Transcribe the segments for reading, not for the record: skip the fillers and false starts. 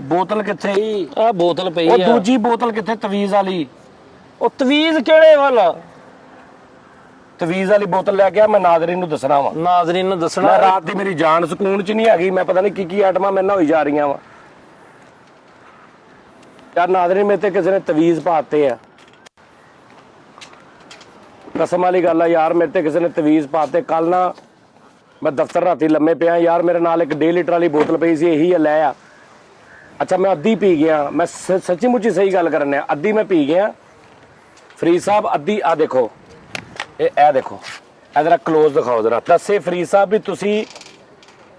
बोतल किथे ही आ बोतल पई ਉਹ आ ਦੂਜੀ ਬੋਤਲ ਕਿੱਥੇ ਤਵੀਜ਼ ਵਾਲੀ ओ तवीज केड़े वाला ਤਵੀਜ਼ ਵਾਲੀ ਬੋਤਲ ਲੈ ਕੇ ਆ ਮੈਂ ਨਾਜ਼ਰੀਨ ਨੂੰ ਦੱਸਣਾ ਵਾ नाजरीन ने दसना ਮੈਂ ਰਾਤ ਦੀ ਮੇਰੀ ਜਾਨ ਸਕੂਨ ਚ ਨਹੀਂ ਹੈਗੀ ਮੈਂ ਪਤਾ ਨਹੀਂ ਕੀ ਆਈਟਮਾਂ ਮੇਰੇ ਨਾਲ ਹੋਈ ਜਾ ਰਹੀਆਂ ਵਾ ਯਾਰ ਨਾਜ਼ਰੀਨ ਮੇਰੇ ਤੇ ਕਿਸੇ ਨੇ ਤਵੀਜ਼ ਪਾਤੇ ਆ ਕਸਮ ਵਾਲੀ ਗੱਲ ਆ ਯਾਰ ਮੇਰੇ ਤੇ ਕਿਸੇ ਨੇ ਤਵੀਜ਼ ਪਾਤੇ ਕੱਲ ਨਾ ਮੈਂ ਦਫ਼ਤਰ ਰਾਤੀ ਲੰਮੇ ਪਿਆ ਯਾਰ ਮੇਰੇ ਨਾਲ ਇੱਕ 1.5 ਲੀਟਰ ਵਾਲੀ ਬੋਤਲ ਪਈ ਸੀ ਇਹੀ ਲੈ ਆ ਅੱਛਾ ਮੈਂ ਅੱਧੀ ਪੀ ਗਿਆ ਮੈਂ ਸੱਚੀ ਮੁੱਚੀ ਸਹੀ ਗੱਲ ਕਰਨੇ ਆ ਅੱਧੀ ਮੈਂ ਪੀ ਗਿਆ ਫਰੀਦ ਸਾਹਿਬ ਅੱਧੀ ਆ ਦੇਖੋ ਇਹ ਦੇਖੋ ਇਹ ਜਰਾ ਕਲੋਜ਼ ਦਿਖਾਓ ਜਰਾ ਦੱਸੇ ਫਰੀਦ ਸਾਹਿਬ ਵੀ ਤੁਸੀਂ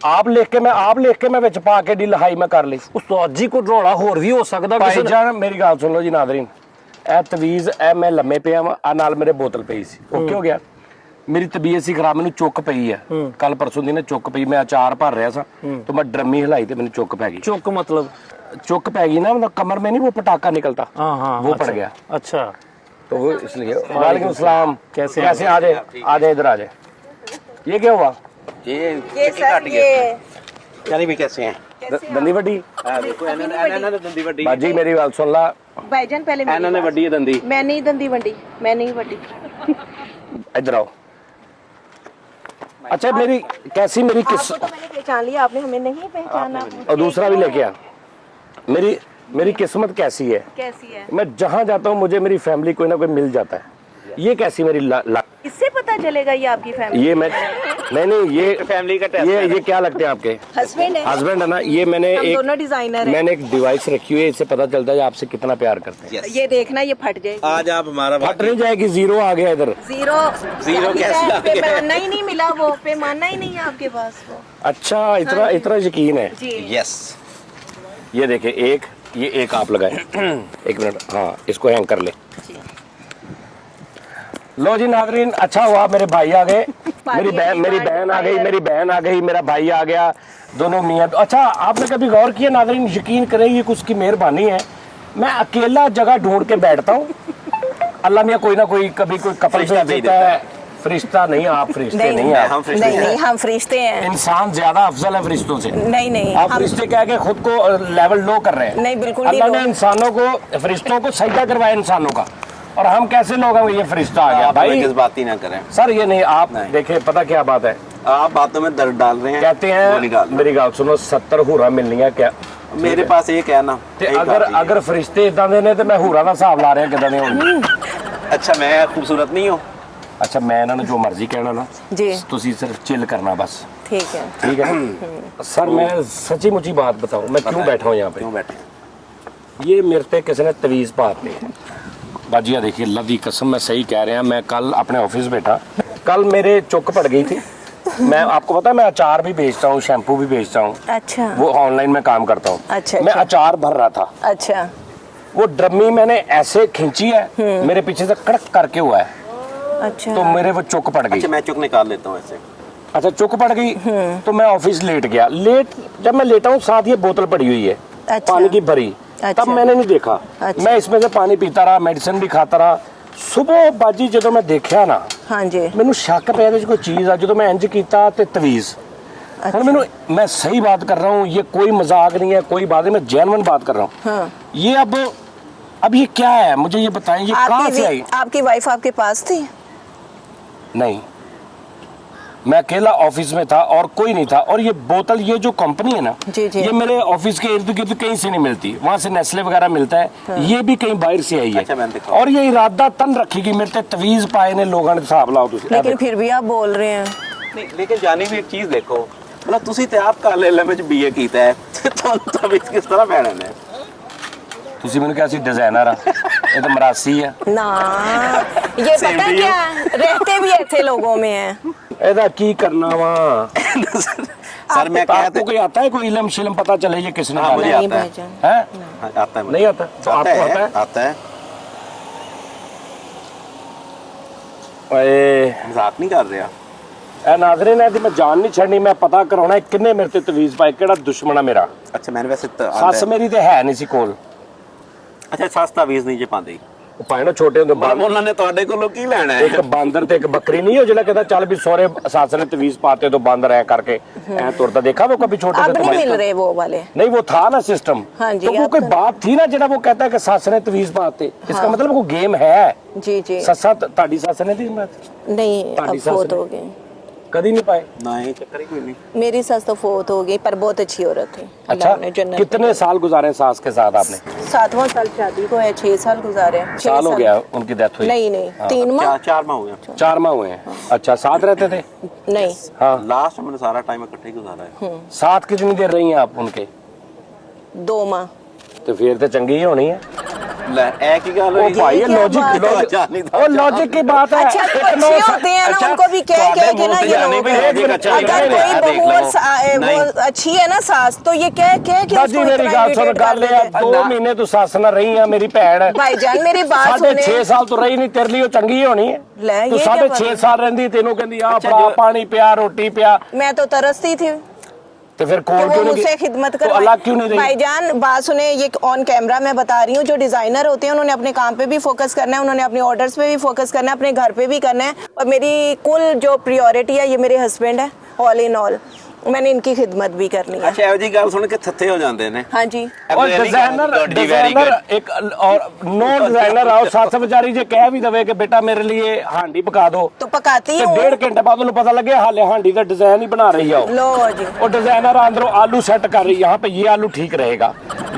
ਆਪ ਲਿਖ ਕੇ ਮੈਂ ਵਿੱਚ ਪਾ ਕੇ ਡੀਲ ਹਾਈ ਮੈਂ ਕਰ ਲਈ उस्ताद जी को रौला होर भी हो सकदा ਭਾਈ ਜਾਨ ਮੇਰੀ ਗੱਲ ਸੁਣ ਲਓ ਜੀ ਨਾਜ਼ਰੀਨ ਇਹ ਤਵੀਜ਼ ਇਹ ਮੈਂ ਲੰਮੇ ਪਿਆ ਵਾਂ ਆ ਨਾਲ ਮੇਰੇ ਬੋਤਲ ਪਈ ਸੀ ਓਕੇ ਹੋ ਗਿਆ ਮੇਰੀ ਤਬੀਅਤ ਸੀ ਖਰਾਬ ਮੈਨੂੰ ਚੁੱਕ ਪਈ ਆ ਕੱਲ ਪਰਸੋਂ ਦੀ ਨਾ ਚੁੱਕ ਪਈ ਮੈਂ ਅਚਾਰ ਭਰ ਰਿਹਾ ਸਾਂ ਤੇ ਮੈਂ ਡਰਮੀ ਹਿਲਾਈ ਤੇ ਮੈਨੂੰ ਚੁੱਕ ਪੈ ਗਈ चुक मतलब चुक पै गई ना मतलब कमर में नहीं वो पटाखा निकलता हाँ हाँ वो अच्छा, पड़ गया अच्छा तो वो इसलिए वालेकुम सलाम कैसे कैसे आ जाए इधर आ जाए ये क्या हुआ ये सर ये यानी भी कैसे हैं दंदी वड्डी देखो ਇਹਨਾਂ ਨੇ ਦੰਦੀ ਵੱਡੀ बाजी मेरी गल सुन ला भाईजान पहले मेरी ਇਹਨਾਂ ਨੇ ਵੱਡੀ ਹੈ ਦੰਦੀ मैं नहीं दंदी वंडी मैं नहीं वंडी इधर आओ अच्छा मेरी कैसी मेरी किस आपको तो मैंने पहचान लिया आपने हमें नहीं पहचाना और दूसरा भी लेके आ मेरी किस्मत कैसी है कैसी है मैं जहाँ जाता हूँ मुझे मेरी फैमिली कोई ना कोई मिल जाता है ये कैसी मेरी इससे पता चलेगा ये आपकी फैमिली ये मैं नहीं ये फैमिली का टेस्ट ये क्या लगते हैं आपके हस्बैंड है हस्बैंड है ना ये मैंने हम दोनों डिजाइनर हैं मैंने एक डिवाइस रखी हुई है इससे पता चलता है आपसे कितना प्यार करते हैं ये देखना ये फट जाएगी आज आप हमारा फट नहीं जाएगी जीरो आ गया इधर जीरो जीरो कैसे आ गया? पैमाना ही नहीं मिला वो पैमाना ही नहीं है आपके पास वो अच्छा इतना यकीन है जी यस ये देखे ये एक आप लगाए एक मिनट हाँ इसको हैंग कर ले लो जी नाज़रीन अच्छा हुआ मेरे भाई आ गए मेरी बहन आ गई मेरा भाई आ गया दोनों मियाँ अच्छा आपने कभी गौर किया नाज़रीन यकीन करें ये कुछ की मेहरबानी है मैं अकेला जगह ढूंढ के बैठता हूँ अल्लाह मियाँ कोई ना कोई कभी कोई कपल भेज देता है फरिश्ता नहीं आप फरिश्ते नहीं आप हम फरिश्ते नहीं हम फरिश्ते हैं इंसान ज्यादा अफजल है फरिश्तों से नहीं नहीं आप फरिश्ते कह के खुद को लेवल लो कर रहे हैं नहीं, बिल्कुल अल्लाह नहीं ने लो। इंसानों को फरिश्तों को सजदा करवाया इंसानों का और हम कैसे लोग हैं ये फरिश्ता आ गया आप भाई जज्बाती ना करें सर ये नहीं आप नहीं। देखे पता क्या बात है आप बातों में दर्द डाल रहे हैं कहते वो निकाल हैं मेरी गाल सुनो 70 हूरा मिलनी है क्या मेरे पास एक है ना ਤੇ एक ਅਗਰ काफी है। ਅਗਰ ਫਰਿਸ਼ਤੇ ਇਦਾਂ ਦੇ ਨੇ ਤੇ ਮੈਂ ਹੂਰਾ ਦਾ ਹਿਸਾਬ ਲਾ ਰਿਹਾ ਕਿਦਾਂ ਦੇ ਹੋਣਗੇ अच्छा मैं खूबसूरत नहीं हूँ ਅੱਛਾ ਮੈਂ ਇਹਨਾਂ ਨੂੰ ਜੋ ਮਰਜ਼ੀ ਕਹਿਣਾ ਨਾ जी ਤੁਸੀਂ ਸਿਰਫ चिल करना बस ठीक है ठीक है सर मैं सच्ची मुच्ची बात बताऊं मैं क्यों बैठा हूँ यहाँ पे क्यों बैठे ये मेरे पे किसी ने तवीज़ पाते हैं बाजिया देखिए अल्लाह की कसम मैं सही कह रहा मैं कल अपने ऑफिस बैठा कल मेरे चुक पड़ गई थी मैं आपको पता है मैं अचार भी बेचता हूँ शैम्पू भी बेचता हूँ अच्छा वो ऑनलाइन में काम करता हूँ अच्छा, मैं अच्छा। अचार भर रहा था अच्छा वो ड्रमी मैंने ऐसे खींची है मेरे पीछे से कड़क करके हुआ है अच्छा तो मेरे वो चुक पड़ गई अच्छा मैं चुक निकाल लेता हूँ ऐसे अच्छा चुक पड़ गई तो मैं ऑफिस लेट गया जब मैं लेटा हूँ साथ ये बोतल पड़ी हुई है अच्छा। पानी की भरी अच्छा। तब मैंने नहीं देखा अच्छा। मैं इसमें से पानी पीता रहा मेडिसिन भी खाता रहा सुबह बाजी जो मैं देखा ना हाँ जी ਮੈਨੂੰ ਸ਼ੱਕ ਪਿਆ ਇਹਦੇ 'ਚ ਕੋਈ ਚੀਜ਼ ਆ ਜਦੋਂ ਮੈਂ ਇੰਜ ਕੀਤਾ ਤੇ ਤਵੀਜ਼ ਹੁਣ ਮੈਨੂੰ मैं सही बात कर रहा हूँ ये कोई मजाक नहीं है कोई बात नहीं मैं जेन्युइन बात कर रहा हूँ हाँ। ये अब ये क्या है मुझे ये बताएं ये कहाँ से आई आपकी वाइफ आपके पास थी नहीं मैं अकेला ऑफिस में था और कोई नहीं था और ये बोतल ये जो कंपनी है ना जी, जी। ये मेरे ऑफिस के इर्द गिर्द कहीं से नहीं मिलती वहां से नेस्ले वगैरह मिलता है हाँ। ये भी कहीं बाहर से आई है अच्छा, मैंने देखा। और ये इरादा तन रखी कि मेरे ते तवीज पाए ने लोगों ने हिसाब लाओ तुसी लेकिन फिर भी आप बोल रहे हैं नहीं लेकिन जानी भी एक चीज देखो मतलब ਤੁਸੀਂ ਤੇ ਆਪ ਕਾਲੇ ਇਲਮ ਵਿੱਚ ਬੀਏ ਕੀਤਾ ਹੈ ਤੇ ਤੁਹਾਨੂੰ ਤਾਂ ਵਿੱਚ ਕਿਸ ਤਰ੍ਹਾਂ ਪੈਣਾ ਨੇ ਤੁਸੀਂ ਮੈਨੂੰ ਕਿਹਾ ਸੀ डिजाइनर ਆ ਇਹ ਤਾਂ ਮਰਾਸੀ ਆ ना ये पता है क्या रहते भी ऐसे लोगों में है ਇਹਦਾ ਕੀ ਕਰਨਾ ਵਾ सर मैं तो क्या आपको कोई आता है कोई इलम शिलम पता चले ये किसने हाँ, मुझे डाला आता है। भाईजान है आता है मुझे। नहीं आता तो आपको आता है आता है ਓਏ मजाक नहीं कर रहे आप ਇਹ ਨਾਜ਼ਰੇ ਨੇ ਤੇ ਮੈਂ ਜਾਨ ਨਹੀਂ ਛੱਡਣੀ ਮੈਂ ਪਤਾ ਕਰਾਉਣਾ ਕਿੰਨੇ ਮੇਰੇ ਤੇ ਤਵੀਜ਼ ਪਾਏ ਕਿਹੜਾ ਦੁਸ਼ਮਣ ਆ ਮੇਰਾ अच्छा मैंने वैसे ਸੱਸ ਮੇਰੀ ਤੇ ਹੈ ਨਹੀਂ ਸੀ ਕੋਲ अच्छा सस्ता वीज नीचे पाते ਉਹ ਭਾਵੇਂ ਨਾ ਛੋਟੇ ਹੁੰਦੇ ਮਤਲਬ ਉਹਨਾਂ ਨੇ ਤੁਹਾਡੇ ਕੋਲੋਂ ਕੀ ਲੈਣਾ ਹੈ? ਇੱਕ ਬਾਂਦਰ ਤੇ ਇੱਕ ਬੱਕਰੀ ਨਹੀਂ, ਉਹ ਜਿਹੜਾ ਕਹਿੰਦਾ ਚੱਲ ਵੀ ਸੋਹਰੇ ਸੱਸ ਨੇ ਤਵੀਜ਼ ਪਾਤੇ तो बांदर ऐ करके ऐ तुरता देखा वो कभी छोटे अब थे नहीं मिल रहे वो वाले। नहीं वो था ना सिस्टम। हाँ जी, तो वो अब कोई तो- बात थी ना जेड़ा वो कहता है कि सस ने तवीज पाते, इसका मतलब वो गेम है। जी जी ससा ताड़ी सस ने तवीज पाते नहीं, अब ताड़ी सास फोत ने। हो गए। कभी नहीं पाए। ਨਾ ਇਹ ਚੱਕਰ ਹੀ ਕੋਈ ਨਹੀਂ। मेरी सास तो फोत हो गई, पर बहुत अच्छी औरत थी। अच्छा, अल्लाह ने जन्नत कितने साल गुजारे सास के साथ आपने? 7वां साल शादी को है, 6 साल गुजारे। 6 साल हो गया उनकी डेथ हुई? नहीं नहीं, 3 माह 4 माह हो गया। 4 माह हुए हैं। अच्छा, साथ रहते थे? नहीं। हाँ, लास्ट मैंने सारा टाइम इकट्ठे ही गुजारा है। साथ कितनी देर रही हैं आप उनके? 2 माह। तो फिर तो चंगी ही होनी है। ਲੈ ਇਹ ਕੀ ਗੱਲ ओ ਹੋਈ? भाई ये क्या लॉजिक बात है? जानी था, और लॉजिक की बात है। अच्छा, तो इतना अच्छे होते हैं ना, अच्छा, उनको भी कह ਤੁਹਾਡੇ के ना ਮੂੰਹ ਤੇ ये जानी लोग। भी लॉजिक अच्छा अगर लग रहा है, कोई देख बहू लो। वो नहीं। अच्छी है ना सास, तो ये कह के दादी उसको मेरी इतना गल सुन, irritate गल कर है देते। 2 महीने तू सस ना रही है मेरी भैन। भाईजान मेरी बात साढ़े सुने। 6 साल तो रही नहीं, तेरे लिए वो चंगी ही होनी है। ले, तू ये साढ़े क्या 6 बात साल रहंदी, तेनों कहंदी आ अच्छा, भरा जो- पानी पिया, रोटी पिया, मैं तो तरसती थी तो फिर कि कौन वो क्यों मुझसे नहीं? खिदमत तो कर। अलग क्यों नहीं रही? भाईजान बात सुने, ये ऑन कैमरा मैं बता रही हूँ, जो डिजाइनर होते हैं उन्होंने अपने काम पे भी फोकस करना है, उन्होंने अपने ऑर्डर्स पे भी फोकस करना है, अपने घर पे भी करना है। और मेरी कुल जो प्रायोरिटी है ये मेरे हस्बैंड है, ऑल इन ऑल। मैंने इनकी खिदमत भी करनी है। ਅੱਛਾ ਇਹੋ ਜੀ ਗੱਲ ਸੁਣ ਕੇ ਥੱਥੇ ਹੋ ਜਾਂਦੇ ਨੇ। हाँ जी। और डिजाइनर एक और नो डिजाइनर आओ सस बेचारी जे कह भी दवे कि बेटा मेरे लिए हांडी पका दो, तो पकाती तो हूँ। 1.5 घंटे बाद उन्हें पता लगे हाले हांडी का डिजाइन ही बना रही है वो। लो जी। और डिजाइनर अंदरों आलू सेट कर रही है, यहाँ पे ये आलू ठीक रहेगा,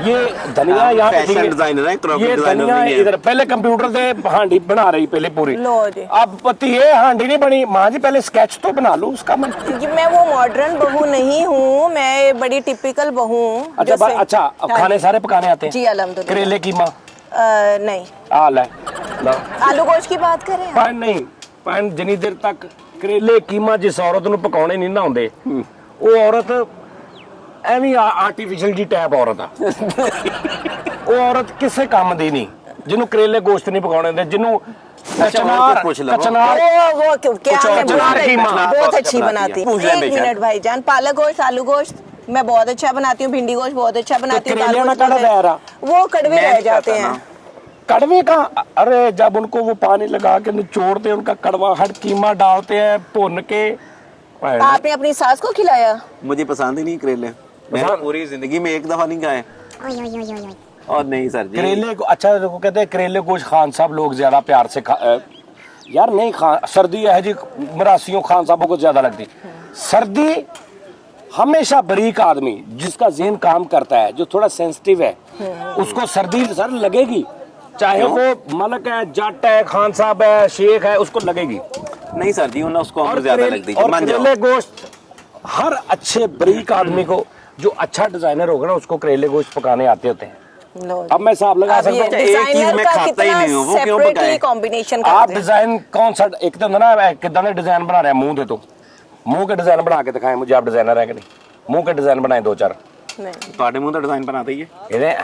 ये धनिया यहाँ पे ठीक फैशन है, डिजाइनर है, क्रॉप ये डिजाइनर धनिया नहीं है। इधर पहले कंप्यूटर से हांडी बना रही पहले पूरी। लो जी। अब पति ये हांडी नहीं बनी, माँ जी पहले स्केच तो बना लो उसका। मैं क्योंकि मैं वो मॉडर्न बहू नहीं हूँ, मैं बड़ी टिपिकल बहू हूँ। अच्छा जैसे- अच्छा, अब हाँ खाने सारे पकाने आते जी हैं? अल्हम्दुलिल्लाह। करेले कीमा नहीं, आ ले ला। आलू गोश्त की बात करें आप? ਪਾਣ ਨਹੀਂ ਪਾਣ ਜਿੰਨੀ ਦੇਰ ਤੱਕ ਕਰੇਲੇ ਕੀਮਾ ਜਿਸ ਔਰਤ ਨੂੰ ਪਕਾਉਣੇ ਨਹੀਂ ਨਾ ਆਉਂਦੇ, ਉਹ ਔਰਤ ਐਵੇਂ ਆਰਟੀਫੀਸ਼ੀਅਲ ਜੀ ਟੈਪ ਔਰਤ ਆ। ਉਹ ਔਰਤ ਕਿਸੇ ਕੰਮ ਦੀ ਨਹੀਂ ਜਿਹਨੂੰ ਕਰੇਲੇ ਗੋਸ਼ਤ ਨਹੀਂ ਪਕਾਉਣੇ ਆਉਂਦੇ, ਜਿਹਨੂੰ और कुछ लगा। कचनार वो क्या कुछ है, और चना की माँ। बहुत बहुत अच्छी अच्छा बनाती बनाती है। है। पूछ ले एक बेशक। मिनट भाईजान, पालक गोश्त, आलू गोश्त मैं बहुत अच्छा बनाती हूँ, भिंडी गोश्त बहुत अच्छा बनाती हूँ। करेले दाल ना गोश्त कड़ा बहुत- दायरा। वो कड़वे मैं रह नहीं जाते खाता हैं। ना। कड़वे का, अरे जब उनको वो पानी लगा के निचोड़ते हैं, उनका कड़वाहट कीमा डालते हैं भुन के। आपने अपनी सास को खिलाया? मुझे पसंद ही नहीं करेले। मैंने पसंद- पूरी जिंदगी में एक दफा नहीं खाए। और नहीं सर जी। करेले को अच्छा देखो कहते हैं करेले गोश्त खान साहब लोग ज्यादा प्यार से यार नहीं खान, सर्दी है जी मरासियों खान साहबों को ज्यादा लगती सर्दी। हमेशा बरीक आदमी जिसका ज़हन काम करता है, जो थोड़ा सेंसिटिव है, उसको सर्दी सर लगेगी, चाहे वो मलक है, जट है, खान साहब है, शेख है, उसको लगेगी। नहीं सर जी, उन्हें उसको और ज्यादा लगती है। और मान जाओ। करेले गोश्त हर अच्छे बरीक आदमी को, जो अच्छा डिजाइनर होगा ना, उसको करेले गोश्त पकाने आते होते हैं। लो अब मैं हिसाब लगा अब ये सकता हूँ एक चीज डिजाइनर मैं का खाता ही कितना नहीं हूँ, वो क्यों सेपरेटली पकाए? कॉम्बिनेशन आप करते हैं। डिजाइन कौन सा एक तो ना कितना डिजाइन बना रहे हैं मुंह दे, तो मुंह के डिजाइन बना के दिखाएं मुझे, आप डिजाइनर है कि नहीं? मुंह के डिजाइन बनाए 2-4 नहीं, ਤੁਹਾਡੇ ਮੂੰਹ ਦਾ ਡਿਜ਼ਾਈਨ ਬਣਾते ही है। इन्हें।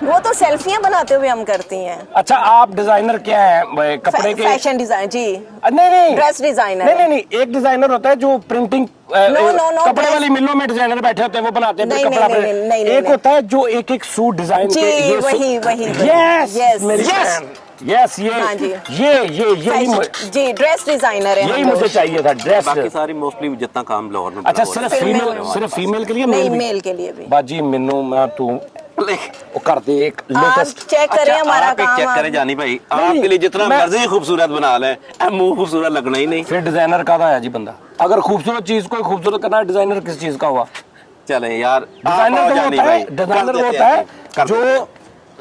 वो तो सेल्फियां बनाते हुए हम करती हैं। अच्छा आप डिजाइनर क्या है कपड़े के? फैशन डिजाइन जी। नहीं नहीं ड्रेस डिजाइनर नहीं नहीं नहीं, एक डिजाइनर होता है जो प्रिंटिंग नो, कपड़े ड्रेस- वाली मिलों में डिजाइनर बैठे होते हैं, वो बनाते हैं फिर नहीं, कपड़ा नहीं, प्रिंट। नहीं, नहीं, नहीं, एक नहीं। होता है जो एक एक सूट डिजाइन जी, वही, वही, वही। यस Yes, मेरी yes। यस ये हाँ जी। यही जी ड्रेस डिजाइनर है यही हम मुझे लोग। चाहिए था ड्रेस। बाकी सारी मोस्टली जितना काम लाहौर में अच्छा हो रहा सिर्फ फिल्में फीमेल, में। सिर्फ फीमेल के लिए नहीं, मेल भी? मेल के लिए भी। बाजी मिन्नू मैं तू है। वो कर दे एक आप लेटेस्ट। चेक करें हमारा आप एक काम। चेक आप- करें जानी भाई, नहीं, आपके लिए जितना मैं- मर्जी खूबसूरत बना ले, मुंह खूबसूरत लगना ही नहीं। फिर डिजाइनर का था जी बंदा, अगर खूबसूरत चीज को खूबसूरत करना है, डिजाइनर किस चीज का हुआ? चले यार, डिजाइनर आप तो जानी होता है, भाई, डिजाइनर कर वो देते होता है हैं, कर देते हैं।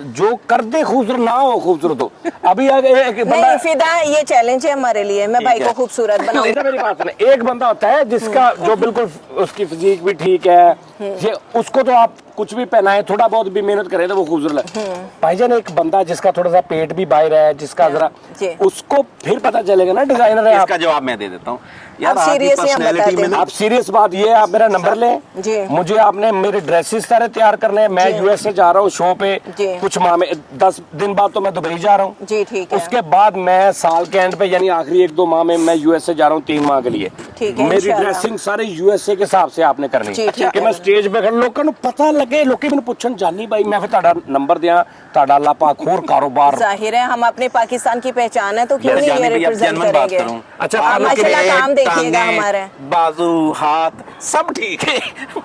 जो कर दे खूबसूरत ना हो खूबसूरत हो। अभी एक बंदा नहीं फिदा, ये चैलेंज है हमारे लिए, मैं भाई ठीक को है। खूबसूरत बनाऊंगी। इधर मेरी बात सुने, एक बंदा होता है जिसका जो बिल्कुल उसकी फिजिक भी ठीक है, ये उसको तो आप कुछ भी पहनाए, थोड़ा बहुत भी मेहनत करे तो वो खूबसूरत है। भाईजान एक बंदा जिसका थोड़ा सा पेट भी बाहर है, जिसका जरा, जी। उसको फिर पता चलेगा ना डिजाइनर है आप। इसका जवाब मैं दे देता हूँ यार। अब आपकी seriously हम personality बताते में ना- आप सीरियस बात ये है, आप मेरा नंबर लें जी। मुझे, आपने मेरे ड्रेसेस सारे तैयार करने हैं, मैं जी। यूएस से जा रहा हूँ शो पे जी। कुछ माह में, 10 दिन बाद तो मैं दुबई जा रहा हूँ। जी ठीक है। उसके बाद मैं साल के एंड पे यानी आखिरी 1-2 माह में मैं यूएस से जा रहा हूँ 3 माह के लिए। ठीक है, मेरी इंशाल्लाह। ड्रेसिंग सारे यूएसए के हिसाब से आपने करनी जी, है ठीक कि है। मैं स्टेज पे खड़ा लोगों को पता ਲੱਗੇ ਲੋਕੀ ਮੈਨੂੰ ਪੁੱਛਣ ਜਾਨੀ ਬਾਈ ਮੈਂ ਫਿਰ ਤੁਹਾਡਾ ਨੰਬਰ ਦਿਆਂ ਤੁਹਾਡਾ ਅੱਲਾ ਪਾਕ ਹੋਰ ਕਾਰੋਬਾਰ जाहिर है हम अपने पाकिस्तान की पहचान है तो क्यों नहीं ये रिप्रेजेंट करेंगे। अच्छा, और पालक के माशाल्लाह काम देखिएगा टांगे, हमारे। बाजू हाथ सब ठीक है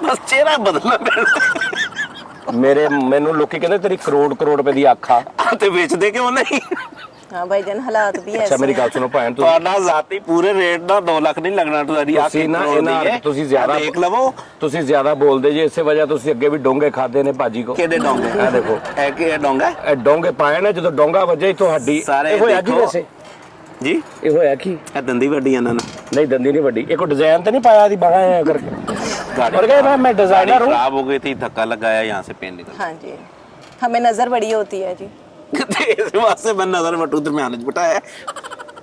बस चेहरा बदलना पैना। ਮੇਰੇ ਮੈਨੂੰ ਲੋਕੀ ਕਹਿੰਦੇ ਤੇਰੀ ਕਰੋੜ ਰੁਪਏ ਦੀ ਅੱਖ ਆ। ਤੇ ਵੇਚਦੇ ਕਿਉਂ ਨਹੀਂ? हाँ भाईजान हालात भी ऐसे ਅੱਛਾ ਮੇਰੀ ਗੱਲ हैं। ਸੁਣੋ ਭੈਣ ਤੁਸੀਂ ਤੁਹਾਡਾ ਜ਼ਾਤੀ ਪੂਰੇ ਰੇਟ ਦਾ 2 ਲੱਖ ਨਹੀਂ ਲੱਗਣਾ ਤੁਹਾਡੀ ਆਹ ਤੁਸੀਂ ਨਾ ਕਰੋੜ ਦੀ ਇਹਨਾਂ ਹੈ। ਤੁਸੀਂ ਜ਼ਿਆਦਾ ਆਹ ਦੇਖ ਲਵੋ ਤੁਸੀਂ ਜ਼ਿਆਦਾ ਬੋਲਦੇ ਜੇ ਇਸੇ ਵਜ੍ਹਾ ਤੁਸੀਂ ਅੱਗੇ ਵੀ ਡੋਂਗੇ ਖਾਦੇ ਨੇ ਭਾਜੀ ਕੋ ਕਿਹੜੇ ਡੋਂਗੇ ਇਹ ਦੇਖੋ ਇਹ ਕਿ ਇਹ ਡੋਂਗਾ ਇਹ ਡੋਂਗੇ ਪਾਏ ਨੇ ਜਦੋਂ ਡੋਂਗਾ ਵੱਜੇ ਤੁਹਾਡੀ ਸਾਰੇ ਇਹ ਹੋਇਆ ਕੀ ਦੇਖੋ। ਵੈਸੇ ਜੀ ਇਹ ਹੋਇਆ ਕੀ ਇਹ ਦੰਦੀ ਵੱਡੀ ਇਹਨਾਂ ਨੇ ਨਹੀਂ ਦੰਦੀ ਨਹੀਂ ਵੱਡੀ ਇਹ ਕੋਈ ਡਿਜ਼ਾਈਨ ਤੇ ਨਹੀਂ ਪਾਇਆ ਦੀ ਬਾਹਾਂ ਐ ਕਰਕੇ और गए मैं डिजाइनर हूँ खराब हो गई थी धक्का लगाया यहाँ से पेन निकल हाँ जी हमें नजर बड़ी होती है जी। इस वास्ते मैं नजर मटू दरम्यान च बिठाया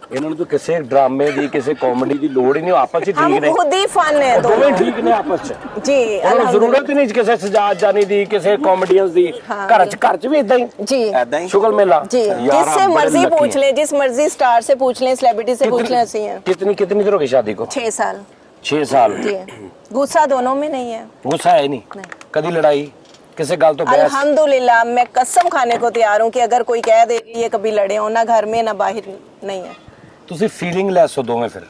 ਇਹਨਾਂ ਨੂੰ ਤਾਂ ਕਿਸੇ ਡਰਾਮੇ ਦੀ ਕਿਸੇ ਕਾਮੇਡੀ ਦੀ ਲੋੜ ਹੀ ਨਹੀਂ ਆਪਸ ਚ हम ਠੀਕ ਨੇ खुद ही फन है ਦੋਵੇਂ दोनों ਠੀਕ ਨੇ ਆਪਸ ਚ जी ਉਹਨਾਂ ਨੂੰ ਜ਼ਰੂਰਤ ਹੀ ਨਹੀਂ ਕਿਸੇ ਸਜਾਦ ਜਾਨੀ ਦੀ ਕਿਸੇ ਕਾਮੇਡੀਅਨਸ ਦੀ ਘਰ ਚ ਵੀ ਇਦਾਂ ਹੀ जी ऐदा ही शुगल मेला जी यार, जिससे आप बड़े मर्जी lucky पूछ हैं। ले जिस मर्जी स्टार से पूछ ले सेलिब्रिटी से पूछ ले हंसी है। कितनी देर हो गई शादी को 6 साल 6 साल जी गुस्सा दोनों में नहीं है। गुस्सा है नहीं कभी लड़ाई किसी गल तो बहस अल्हम्दुलिल्लाह मैं कसम खाने को तैयार हूँ कि अगर कोई कह दे कि ये कभी लड़े हो ना घर में ना बाहर नहीं है। तुसी फीलिंग लेस हो दोवें फिर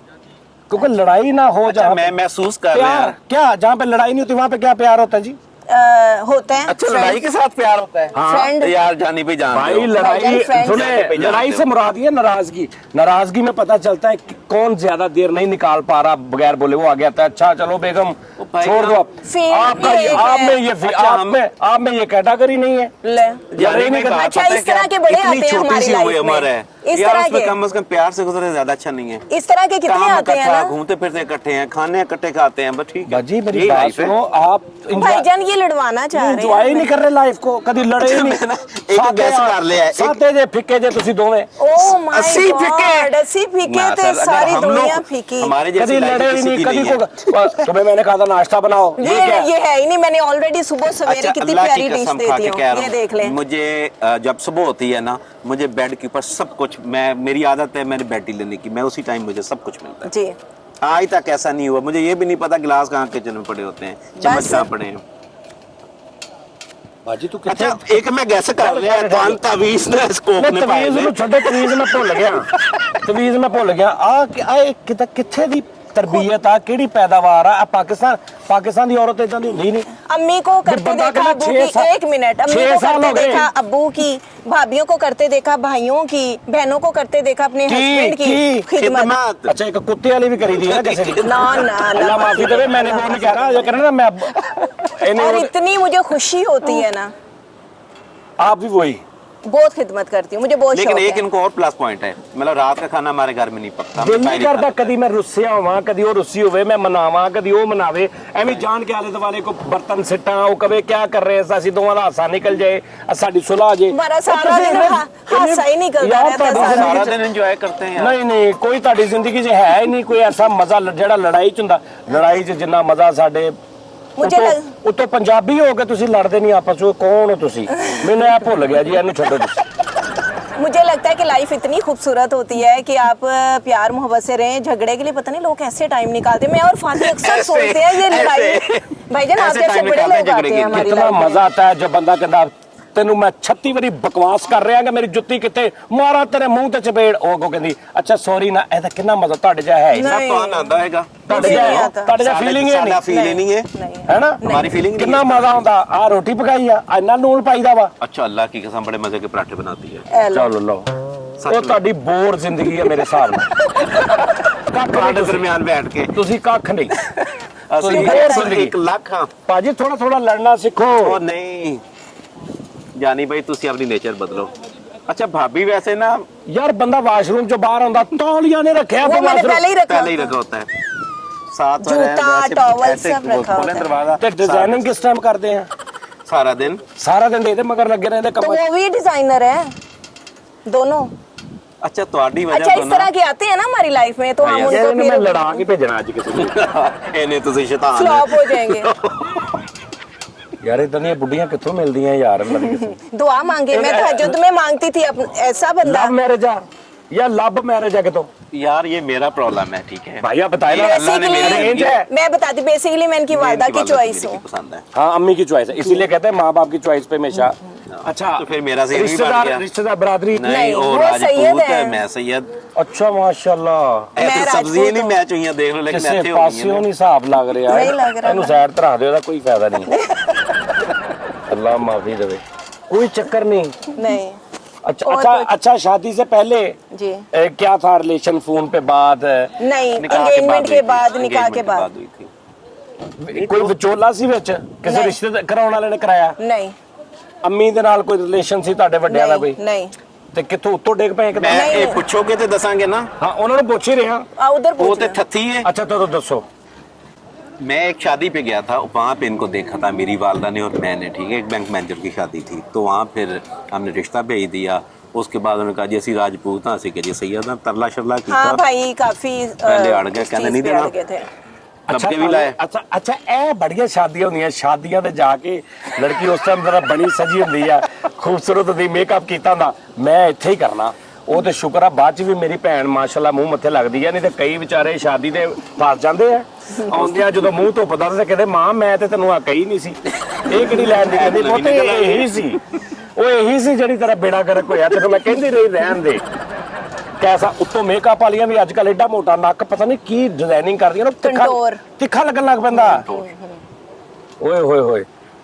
क्योंकि लड़ाई ना हो अच्छा जहाँ मैं महसूस कर रहा प्यार हूँ क्या जहाँ पे लड़ाई नहीं होती वहाँ पे क्या प्यार होता है जी होते हैं अच्छा लड़ाई के साथ प्यार होता है फ्रेंड यार जानी भाई जान भाई लड़ाई friends सुने पे जानते लड़ाई हो। से मुराद ये नाराजगी में पता चलता है कि कौन ज्यादा देर नहीं निकाल पा रहा बगैर बोले वो आ गया था अच्छा चलो बेगम भाई छोड़ दो आप फिर आपका भी एक आप है। में ये अच्छा, आप में ये कैटेगरी नहीं है ले लड़ाई नहीं करना अच्छा, इस तरह के बड़े आते हैं हमारी लाइफ में। उम्र है इस यार तरह उसमें के। कम से कम प्यार से गुजरे ज्यादा अच्छा नहीं है इस तरह के कितने काम आते हैं इकट्ठा ना घूमते फिरते इकट्ठे हैं खाने इकट्ठे खाते हैं बस ठीक है बाजी मेरी यही बात life है। सुनो आप भाईजान ये लड़वाना चाह रहे ਇੰਜੋਏ ਨਹੀਂ ਕਰ ਰਹੇ ਲਾਈਫ ਕੋ ਕਦੀ ਲੜੇ ਹੀ ਨਹੀਂ ਇੱਕ guess ਕਰ ਲਿਆ, ਇੱਕ- ਸਾਤੇ ਜੇ ਫਿੱਕੇ ਜੇ ਤੁਸੀਂ ਦੋਵੇਂ ओ माय 80 फीके। गॉड 80 फीके ना तो सर, अगर सारी हम दुनिया लोग- फीकी। हमारे कभी जैसी लड़े ही लाइफ नहीं किसी कभी की नहीं है। को तुम्हें मैंने कहा था नाश्ता बनाओ ये है ही नहीं मैंने ऑलरेडी सुबह सवेरे अच्छा कितनी अल्लाह की प्यारी डिश कसम खा देती के हूँ कह रहा ये हूँ देख लें। मुझे जब सुबह होती है ना मुझे बेड के ऊपर सब कुछ मेरी आदत है मैंने बेड टी लेने की मैं उसी टाइम मुझे सब कुछ मिलता है जी आज तक ऐसा नहीं हुआ मुझे ये भी नहीं पता गिलास कहाँ किचन में पड़े होते हैं चम्मच बस। कहाँ पड़े हैं ਬਾਜੀ ਤੂੰ अच्छा एक मैं गैस कर रहा है तवीज ने स्कोप ने पाए ਤਵੀਜ਼ ने ਨੂੰ ਛੱਡੋ ਤਵੀਜ਼ ਮੈਂ ਭੁੱਲ ਗਿਆ ਤਵੀਜ਼ ਮੈਂ ਭੁੱਲ ਗਿਆ ਆ ਕਿੱਥੇ ਦੀ ਤਰਬੀਅਤ ਆ ਕਿਹੜੀ ਪੈਦਾਵਾਰ ਆ ਪਾਕਿस्तान ਦੀ औरत इदां दी हुंदी नहीं अम्मी को करते बंदा देखा कहना अब्बू 6 की साल- 1 मिनट अम्मी 6 को साल करते हो गए। देखा अब्बू की भाभियों को करते देखा भाइयों की बहनों को करते देखा अपने हस्बैंड की खिदमत। खिदमत अच्छा एक कुत्ते वाली भी करी दी है ना जैसे कि ना ना अल्लाह ना माफी देवे मैंने वो नहीं कह रहा ये करना ना मैं और इन्हें इतनी मुझे खुशी होती है ना आप भी वही बहुत खिदमत करती हूँ मुझे बहुत लेकिन शौक एक है। इनको और प्लस पॉइंट है मतलब रात का खाना हमारे घर में नहीं पकता हम ਦਿਲ ਨਹੀਂ बाहर ही ਕਰਦਾ खाते हैं। ਕਦੀ ਮੈਂ ਰੁੱਸਿਆ ਹੋਵਾਂ ਕਦੀ ਉਹ ਰੁੱਸੀ ਹੋਵੇ ਮੈਂ ਮਨਾਵਾਂ ਕਦੀ ਉਹ ਮਨਾਵੇ ਐਵੇਂ ਜਾਣ ਕੇ ਆਲੇ ਦੁਆਲੇ ਕੋ ਬਰਤਨ ਸਿੱਟਾਂ ਉਹ ਕਵੇ ਕੀ ਕਰ ਰਹੇ ਸੀ ਅਸੀਂ ਦੋਵਾਂ ਦਾ ਹਾਸਾ ਨਿਕਲ ਜਾਏ ਸਾਡੀ ਸੁਲ੍ਹਾ ਹੋ ਜੇ हमारा सारा दिन हादसा ही निकलता यार, रहता है ਤੁਹਾਡੀ सारा। सारा दिन एंजॉय करते हैं यार। ਨਹੀਂ ਨਹੀਂ ਕੋਈ ਤੁਹਾਡੀ ਜ਼ਿੰਦਗੀ 'ਚ ਹੈ ਹੀ ਨਹੀਂ ਕੋਈ ਐਸਾ ਮਜ਼ਾ ਜਿਹੜਾ ਲੜਾਈ 'ਚ ਹੁੰਦਾ ਲੜਾਈ 'ਚ ਜਿੰਨਾ ਮਜ਼ਾ ਸਾਡੇ ਮੁਝੇ ਉਤੋਂ ਪੰਜਾਬੀ ਹੋ ਕੇ ਤੁਸੀਂ ਲੜਦੇ ਨਹੀਂ ਆਪਸ ਵਿੱਚ ਕੌਣ ਹੋ ਤੁਸੀਂ ਮੈਨੂੰ ਇਹ ਭੁੱਲ ਗਿਆ ਜੀ ਇਹਨੂੰ ਛੱਡੋ ਤੁਸੀਂ मुझे लगता है कि लाइफ इतनी खूबसूरत होती है कि आप प्यार मोहब्बत से रहें झगड़े के लिए पता नहीं लोग कैसे टाइम निकालते हैं मैं और फाती अक्सर सोचते हैं ये लड़ाई भाईजान आप ऐसे जैसे टाइम बड़े निकालते हैं लोग झगड़े आते के हैं हमारी कितना लाइफ में। मजा आता है जब बंदा कहता ਤੈਨੂੰ ਮੈਂ 36 ਵਾਰੀ ਬਕਵਾਸ ਕਰ ਰਿਹਾ ਕਿ ਮੇਰੀ ਜੁੱਤੀ ਕਿੱਥੇ ਮਾਰਾ ਤੇਰੇ ਮੂੰਹ ਤੇ ਚਪੇੜ ਉਹ ਕੋ ਕਹਿੰਦੀ ਅੱਛਾ ਸੌਰੀ ਨਾ ਇਹਦਾ ਕਿੰਨਾ ਮਜ਼ਾ ਤੁਹਾਡੇ ਜਿਹਾ ਹੈ ਹੀ ਨਹੀਂ। नहीं। सब तो आनंद आएगा ਤੁਹਾਡੇ मुझे नहीं ਜਿਹਾ आता। ਤੁਹਾਡੇ ਜਿਹਾ ਫੀਲਿੰਗ ਹੀ साडा ਨਹੀਂ फील ही नहीं है नहीं ਹੈ ਨਾ हमारी फीलिंग ਕਿੰਨਾ ਮਜ਼ਾ ਆਉਂਦਾ ਆ ਰੋਟੀ ਪਕਾਈ ਆ ਇੰਨਾ ਲੂਣ ਪਾਈਦਾ ਵਾ अच्छा अल्लाह की कसम बड़े मजे के पराठे बनाती है ए लो। ਚਲੋ ਲਓ ਉਹ ਤੁਹਾਡੀ ਬੋਰ ਜ਼ਿੰਦਗੀ ਹੈ ਮੇਰੇ ਹਿਸਾਬ ਨਾਲ ਕੱਖ पराठे ਨਹੀਂ दरमियान बैठ के ਤੁਸੀਂ ਕੱਖ ਨਹੀਂ असली बोर जिंदगी। 1 लाख हाँ ਭਾਜੀ ਥੋੜਾ ਥੋੜਾ ਲੜਨਾ ਸਿੱਖੋ ओ नहीं जानी भाई तुसी अपनी नेचर बदलो अच्छा भाभी वैसे ना ਯਾਰ ਬੰਦਾ ਵਾਸ਼ਰੂਮ ਚੋਂ ਬਾਹਰ ਆਉਂਦਾ ਤੌਲੀਆ ਨੇ ਰੱਖਿਆ वो मैंने पहले ही रखा पहले ही रखा होता है साथ में जूता, वैसे- टॉवल ऐसे सब रखा खोलें होता है। दरवाजा ਤੇ ਡਿਜ਼ਾਈਨਿੰग ਕਿਸ ਟਾਈਮ ਕਰਦੇ ਆ सारा दिन ਸਾਰਾ ਦਿਨ ਇਹਦੇ ਮਗਰ ਲੱਗੇ ਰਹਿੰਦੇ तो ਕੰਮ वो भी डिजाइनर है दोनों अच्छा ਤੁਹਾਡੀ अच्छा वजह इस तरह के आते हैं ना हमारी लाइफ में तो हम हाँ, उनको ਮੈਂ फिर ਲੜਾ ਕੇ ਭੇਜਣਾ ਅੱਜ ਕਿਸੇ ਨੂੰ ਇਹਨੇ ਤੁਸੀਂ ਸ਼ੈਤਾਨ फ्लॉप हो जाएंगे ਯਾਰ ਇਦਾਂ ਦੀਆਂ ਬੁੱਢੀਆਂ ਕਿੱਥੋਂ ਮਿਲਦੀਆਂ ਯਾਰ ਅੱਲਾ ਦੀ ਕਸਮ दुआ मांगे मैं तहज्जुद में मांगती थी ऐसा बंदा ਲਵ ਮੈਰਿਜ ਆ ਜਾਂ ਲਵ ਮੈਰਿਜ ਆ ਕਿਤੋਂ यार ये मेरा प्रॉब्लम है, ठीक है भाई आप बताए ना, अल्लाह ने मेरी रेंज है। मैं बताती बेसिकली मैं इनकी वालदा की चॉइस हूँ। पसंद है। हाँ अम्मी की चॉइस है, इसीलिए कहते हैं माँ बाप की चॉइस पे हमेशा। अच्छा तो फिर मेरा सही नहीं बन गया। रिश्तेदार बरादरी नहीं, वो वो राजपूत सैयद है, है। मैं सैयद। अच्छा माशाल्लाह मैं ऐसे सब्जी राजपूत नहीं हूँ। मैच हुई देख लो, लेकिन ਕਿਸੇ ऐसे हो ਪਾਸਿਓਂ गई ਨਹੀਂ ਹਿਸਾਬ ਲੱਗ ਰਿਹਾ ਨਹੀਂ ਲੱਗ ਰਿਹਾ ਇਹਨੂੰ ਸਾਈਡ ਤੇ ਰੱਖ ਦਿਓ, ਇਹਦਾ ਕੋਈ ਫਾਇਦਾ ਨਹੀਂ। ਅੱਲਾ ਮਾਫੀ ਦੇਵੇ, कोई चक्कर नहीं। नहीं अच्छा और अच्छा कुछ? अच्छा, शादी से पहले जी क्या था रिलेशन, फोन पे बात? नहीं, निकाह एंगेजमेंट के बाद हुई थी, निकाह के engagement बाद हुई थी। ਕੋਈ ਵਿਚੋਲਾ ਸੀ ਵਿੱਚ, ਕਿਸੇ नहीं। ਰਿਸ਼ਤੇ ਕਰਾਉਣ ਵਾਲੇ ਨੇ ਕਰਾਇਆ? नहीं ਅੰਮੀ ਦੇ ਨਾਲ ਕੋਈ ਰਿਲੇਸ਼ਨ ਸੀ ਤੁਹਾਡੇ ਵੱਡਿਆਂ ਦਾ ਕੋਈ? नहीं नहीं ਤੇ ਕਿੱਥੋਂ ਉੱਤੋਂ ਡਿੱਗ ਪਏ ਕਿਦਾਂ? मैं नहीं। ये पूछोगे तो दसांगे ना, ਹਾਂ ਉਹਨਾਂ ਨੂੰ ਪੁੱਛ ਹੀ ਰਿਹਾ। उधर वो पूछ तो लो। थथी है। अच्छा तो ਦੱਸੋ। मैं एक शादी पे गया था, वहाँ पे इनको देखा था मेरी वालदा ने और मैंने, ठीक है, एक बैंक मैनेजर की शादी थी, तो वहाँ फिर हमने रिश्ता भेज दिया। उसके बाद उन्होंने कहा जी असि राजपूत हाँ, असि कह जी सैयद हाँ, तरला शरला हाँ किया, भाई काफी पहले अड़ गए, इस कहने चीज़ नहीं पे देना। अड़ गए थे। कब्जे भी लाए। अच्छा अच्छा, ਇਹ ਬੜੀਆਂ ਸ਼ਾਦੀਆਂ ਹੁੰਦੀਆਂ, ਸ਼ਾਦੀਆਂ ਤੇ ਜਾ ਕੇ ਲੜਕੀ ਉਸ ਟਾਈਮ ਦਾ ਬਣੀ ਸਜੀ ਹੁੰਦੀ ਆ, ਖੂਬਸੂਰਤ ਹੁੰਦੀ, ਮੇਕਅਪ ਕੀਤਾ ਹੁੰਦਾ, ਮੈਂ ਇੱਥੇ ਹੀ ਕਰਨਾ। ਉਹ ਤੇ ਸ਼ੁਕਰ ਆ ਬਾਅਦ ਚ ਵੀ ਮੇਰੀ ਭੈਣ ਮਾਸ਼ਾਅੱਲਾ ਮੂੰਹ ਮੱਥੇ ਲੱਗਦੀ ਆ, ਨਹੀਂ ਤੇ ਕਈ ਵਿਚਾਰੇ ਸ਼ਾਦੀ ਤੇ ਫਸ ਜਾਂਦੇ ਆ। ਆਉਂਦੇ ਆ ਜਦੋਂ ਮੂੰਹ ਧੁੱਪਦਾ ਤੇ ਕਹਿੰਦੇ ਮਾਂ ਮੈਂ ਤੇ ਤੈਨੂੰ ਆ ਕਹੀ ਨਹੀਂ ਸੀ, ਇਹ ਕਿਹੜੀ ਲੈਣ ਦੀ ਕਹਿੰਦੀ ਪੁੱਤ ਇਹੀ ਸੀ, ਉਹ ਇਹੀ ਸੀ ਜਿਹੜੀ ਤੇਰਾ ਬੇੜਾ ਗਰਕ ਹੋਇਆ, ਤੈਨੂੰ ਮੈਂ ਕਹਿੰਦੀ ਰਹੀ ਰਹਿਣ ਦੇ। कैसा उत्तों मेकअप वालियां भी आजकल एडा मोटा नक पता नहीं की डिजाइनिंग करदियां ना, कंटोर। तिखा लगन लग पैंदा। ओए होए होए।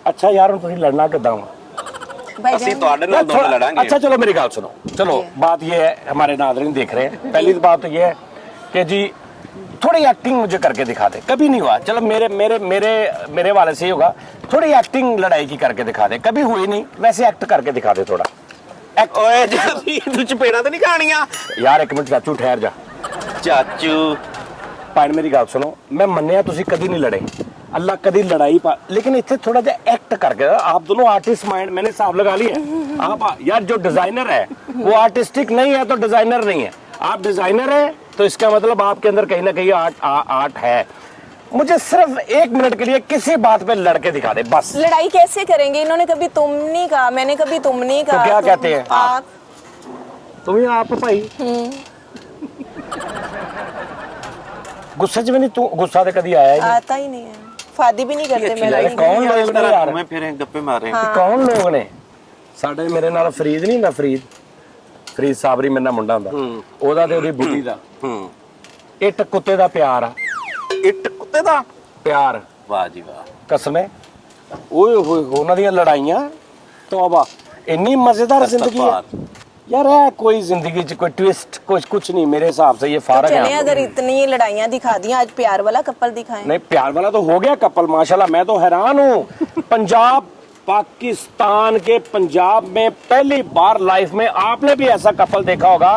अच्छा यार हुण तुसीं लड़ना किदां वा? असि ਤੁਹਾਡੇ ਨਾਲ दोनों लड़ांगे। अच्छा चलो मेरी गल सुनो, चलो बात ये है, हमारे नाज़रीन देख रहे हैं, पहली बात तो ये है कि जी थोड़ी एक्टिंग मुझे करके दिखा दे। कभी नहीं हुआ, चलो मेरे मेरे मेरे मेरे वाले से ही होगा, थोड़ी एक्टिंग लड़ाई की करके दिखा दे। कभी हुई नहीं, वैसे एक्ट करके दिखा दे थोड़ा। ओए जी तू चपेड़ा तो नहीं खानियां यार एक मिनट चाचू ठहर जा। चाचू ਭੈਣ ਮੇਰੀ ਗੱਲ ਸੁਣੋ, मैं ਮੰਨਿਆ ਤੁਸੀਂ कभी नहीं लड़े, अल्लाह कभी लड़ाई पा, लेकिन इतने थोड़ा जा एक्ट करके, आप दोनों आर्टिस्ट माइंड, मैंने हिसाब लगा लिया आप यार, जो डिजाइनर है वो आर्टिस्टिक नहीं है तो डिजाइनर नहीं है, आप डिजाइनर है तो इसका मतलब आपके अंदर कहीं ना कहीं आर्ट है। मुझे सिर्फ 1 मिनट के लिए किसी बात पे लड़के दिखा दे बस। लड़ाई कैसे करेंगे? इन्होंने कभी तुम नहीं कहा, मैंने कभी तुम नहीं कहा, क्या तुम- कहते हैं? आप। तुम ही आप भाई गुस्से च भी नहीं, तू गुस्सा तो कभी आया ही नहीं। आता ही नहीं है, फादी भी नहीं करते मैं यार, लाइफ कौन में। लोग ने यार, मैं फिर गप्पे मारे ਇਹ ਕੌਣ ਲੋਕ ਨੇ? ਸਾਡੇ ਮੇਰੇ ਨਾਲ ਫਰੀਦ ਨਹੀਂ ਨਾ, ਫਰੀਦ ਸਾਬਰੀ ਮੇਰੇ ਨਾਲ ਮੁੰਡਾ ਹੁੰਦਾ, ਉਹਦਾ ਤੇ ਉਹਦੀ ਬੁੱਢੀ ਦਾ ਇੱਟ ਕੁੱਤੇ ਦਾ ਪਿਆਰ ਆ, ਇੱਟ ਕੁੱਤੇ ਦਾ ਪਿਆਰ ਵਾਹ ਜੀ ਵਾਹ। ਕਸਮੇ। ਓਏ ਹੋਏ ਉਹਨਾਂ ਦੀਆਂ ਲੜਾਈਆਂ ਤੌਬਾ, ਇੰਨੀ ਮਜ਼ੇਦਾਰ ਜ਼ਿੰਦਗੀ ਹੈ यार। है कोई जिंदगी च कोई ट्विस्ट कुछ नहीं, मेरे हिसाब से ये तो फारग चले है। अगर इतनी लड़ाइयाँ दिखा दी, आज प्यार वाला कपल दिखाएं। नहीं प्यार वाला तो हो गया कपल माशाल्लाह, मैं तो हैरान हूँ। पंजाब पाकिस्तान के पंजाब में पहली बार लाइफ में आपने भी ऐसा कपल देखा होगा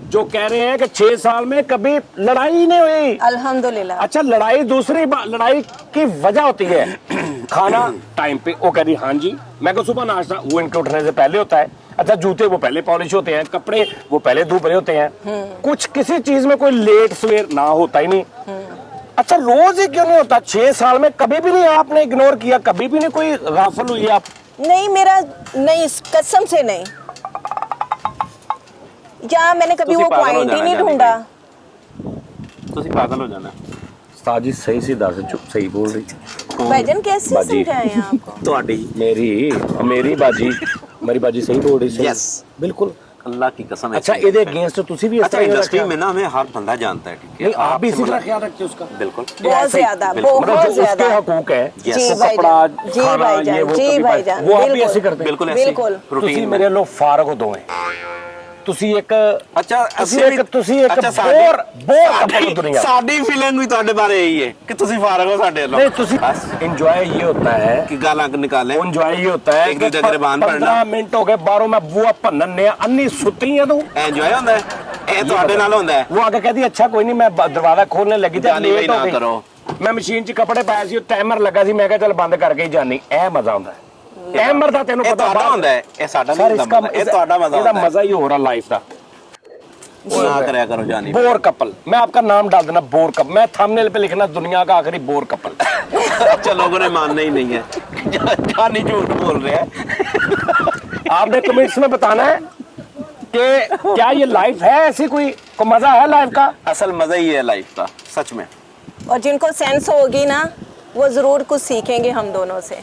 जो कह रहे हैं कि 6 साल में कभी लड़ाई ही नहीं हुई। अल्हम्दुलिल्लाह। अच्छा लड़ाई दूसरी लड़ाई की वजह होती है खाना टाइम पे, वो कह रही हाँ जी, मैं को सुबह नाश्ता वो इनके उठने से पहले होता है। अच्छा जूते वो पहले पॉलिश होते हैं, कपड़े वो पहले धूप रहे होते हैं, कुछ किसी चीज में कोई लेट सवेर ना होता ही नहीं। अच्छा रोज ही क्यों नहीं होता? 6 साल में कभी भी नहीं आपने इग्नोर किया, कभी भी नहीं कोई गाफिल हुई आप? नहीं मेरा नहीं, कसम से नहीं, या मैंने कभी वो पॉइंट ही नहीं ढूंढा। ਤੁਸੀਂ ਪਾगल हो जाना। उस्ताद जी सही सी दस, चुप सही बोल रही भाईजान कैसे बाजी। समझाएं आपको? ਤੁਹਾਡੀ मेरी बाजी, मेरी बाजी सही बोल रही, सही Yes. बिल्कुल। अल्लाह की कसम है। अच्छा ਇਹਦੇ अगेंस्ट ਤੁਸੀਂ भी इस अच्छा तरह इंडस्ट्री रखा? में ना हमें हर बंदा जानता है, ठीक है, नहीं आप भी इसी आपसे तरह मतलब- ख्याल रखते हो उसका? बिल्कुल बहुत ज्यादा, मतलब बहुत जो उसके ज्यादा। हकूक है, जी जैसे भाईजान, कपड़ा, जी खाना, भाईजान, ये वो, जी कभी भाईजान, वो आप भी बिल्कुल। ऐसे करते हैं? बिल्कुल ऐसे बिल्कुल। ਤੁਸੀਂ रूटीन ਮੇਰੇ ਲੋ ਫਾਰਗ ਹੋ ਦੋਵੇਂ, ਤੁਸੀਂ ਇੱਕ ਅੱਛਾ ਤੁਸੀਂ ਇੱਕ ਬੋਰ ਕਪਲ ਹੋ ਦੁਨੀਆ। ਸਾਡੀ ਫੀਲਿੰਗ ਵੀ ਤੁਹਾਡੇ ਬਾਰੇ ਇਹੀ ਹੈ ਕਿ ਤੁਸੀਂ ਫਾਰਗ ਹੋ ਸਾਡੇ नहीं ਨਾਲ। ਤੁਸੀਂ एंजॉय ये होता है कि गालां निकालें। एंजॉय ये होता है एक दूसरे के ज़बान पढ़ना। 15 मिनट हो गए बाहरों मैं बुआ भन्नन ने अन्नी सुती है तू, एंजॉय ਹੁੰਦਾ ਹੈ, ਇਹ ਤੁਹਾਡੇ ਨਾਲ ਹੁੰਦਾ ਹੈ। वो आके कहती अच्छा कोई नहीं, मैं दरवाजा खोलने लगी थी, जानी भाई लेट हो ना गई। करो। मैं मशीन च कपड़े पाए सी, टाइमर लगा सी, मैं कहा चल बंद करके ही जानी। ए मजा आंदा है टाइमर दा, तेनू ਇਹ पता ਤੁਹਾਡਾ ਹੁੰਦਾ ਹੈ, ਇਹ ਸਾਡਾ सर ਨਹੀਂ इसका ਹੁੰਦਾ। ਇਹ ਤੁਹਾਡਾ ਮਜ਼ਾ ਇਹਦਾ ਹੁੰਦਾ ਹੈ। मजा ही हो रहा लाइफ का। ना करया करो जानी। बोर कपल, मैं आपका नाम डाल देना बोर कपल, मैं थंबनेल पे लिखना दुनिया का आखिरी बोर कपल। अच्छा लोगों ने मानना ही नहीं है, जानी झूठ बोल रहे हैं। आपने कमेंट्स में बताना है कि क्या ये लाइफ है ऐसी कोई को मजा है लाइफ का? असल मजा ही है लाइफ का, सच में। और जिनको सेंस होगी ना वो जरूर कुछ सीखेंगे हम दोनों से।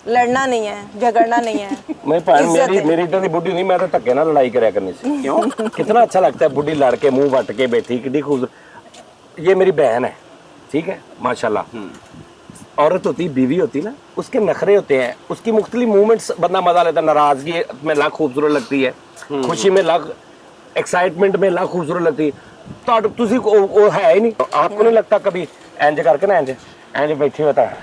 लड़ना नहीं है, झगड़ना नहीं है। मैं भैन इज्जत मेरी है। मेरी इधर की बुढ़ी नहीं, मैं तो धक्के ना लड़ाई करया करने से। क्यों? कितना अच्छा लगता है बुढ़ी लड़ के मुंह वट के बैठी, कितनी खूबसूरत। ये मेरी बहन है, ठीक है, माशाल्लाह। औरत होती, बीवी होती ना, उसके नखरे होते हैं, उसकी मुख्तलिफ मूवमेंट्स बंदा मजा लेता है। नाराजगी में लाख खूबसूरत लगती है, खुशी में लाख, एक्साइटमेंट में लाख खूबसूरत लगती है। तो तुसी वो है ही नहीं। आपको नहीं लगता कभी इंज करके ना, इंज बैठी होता है,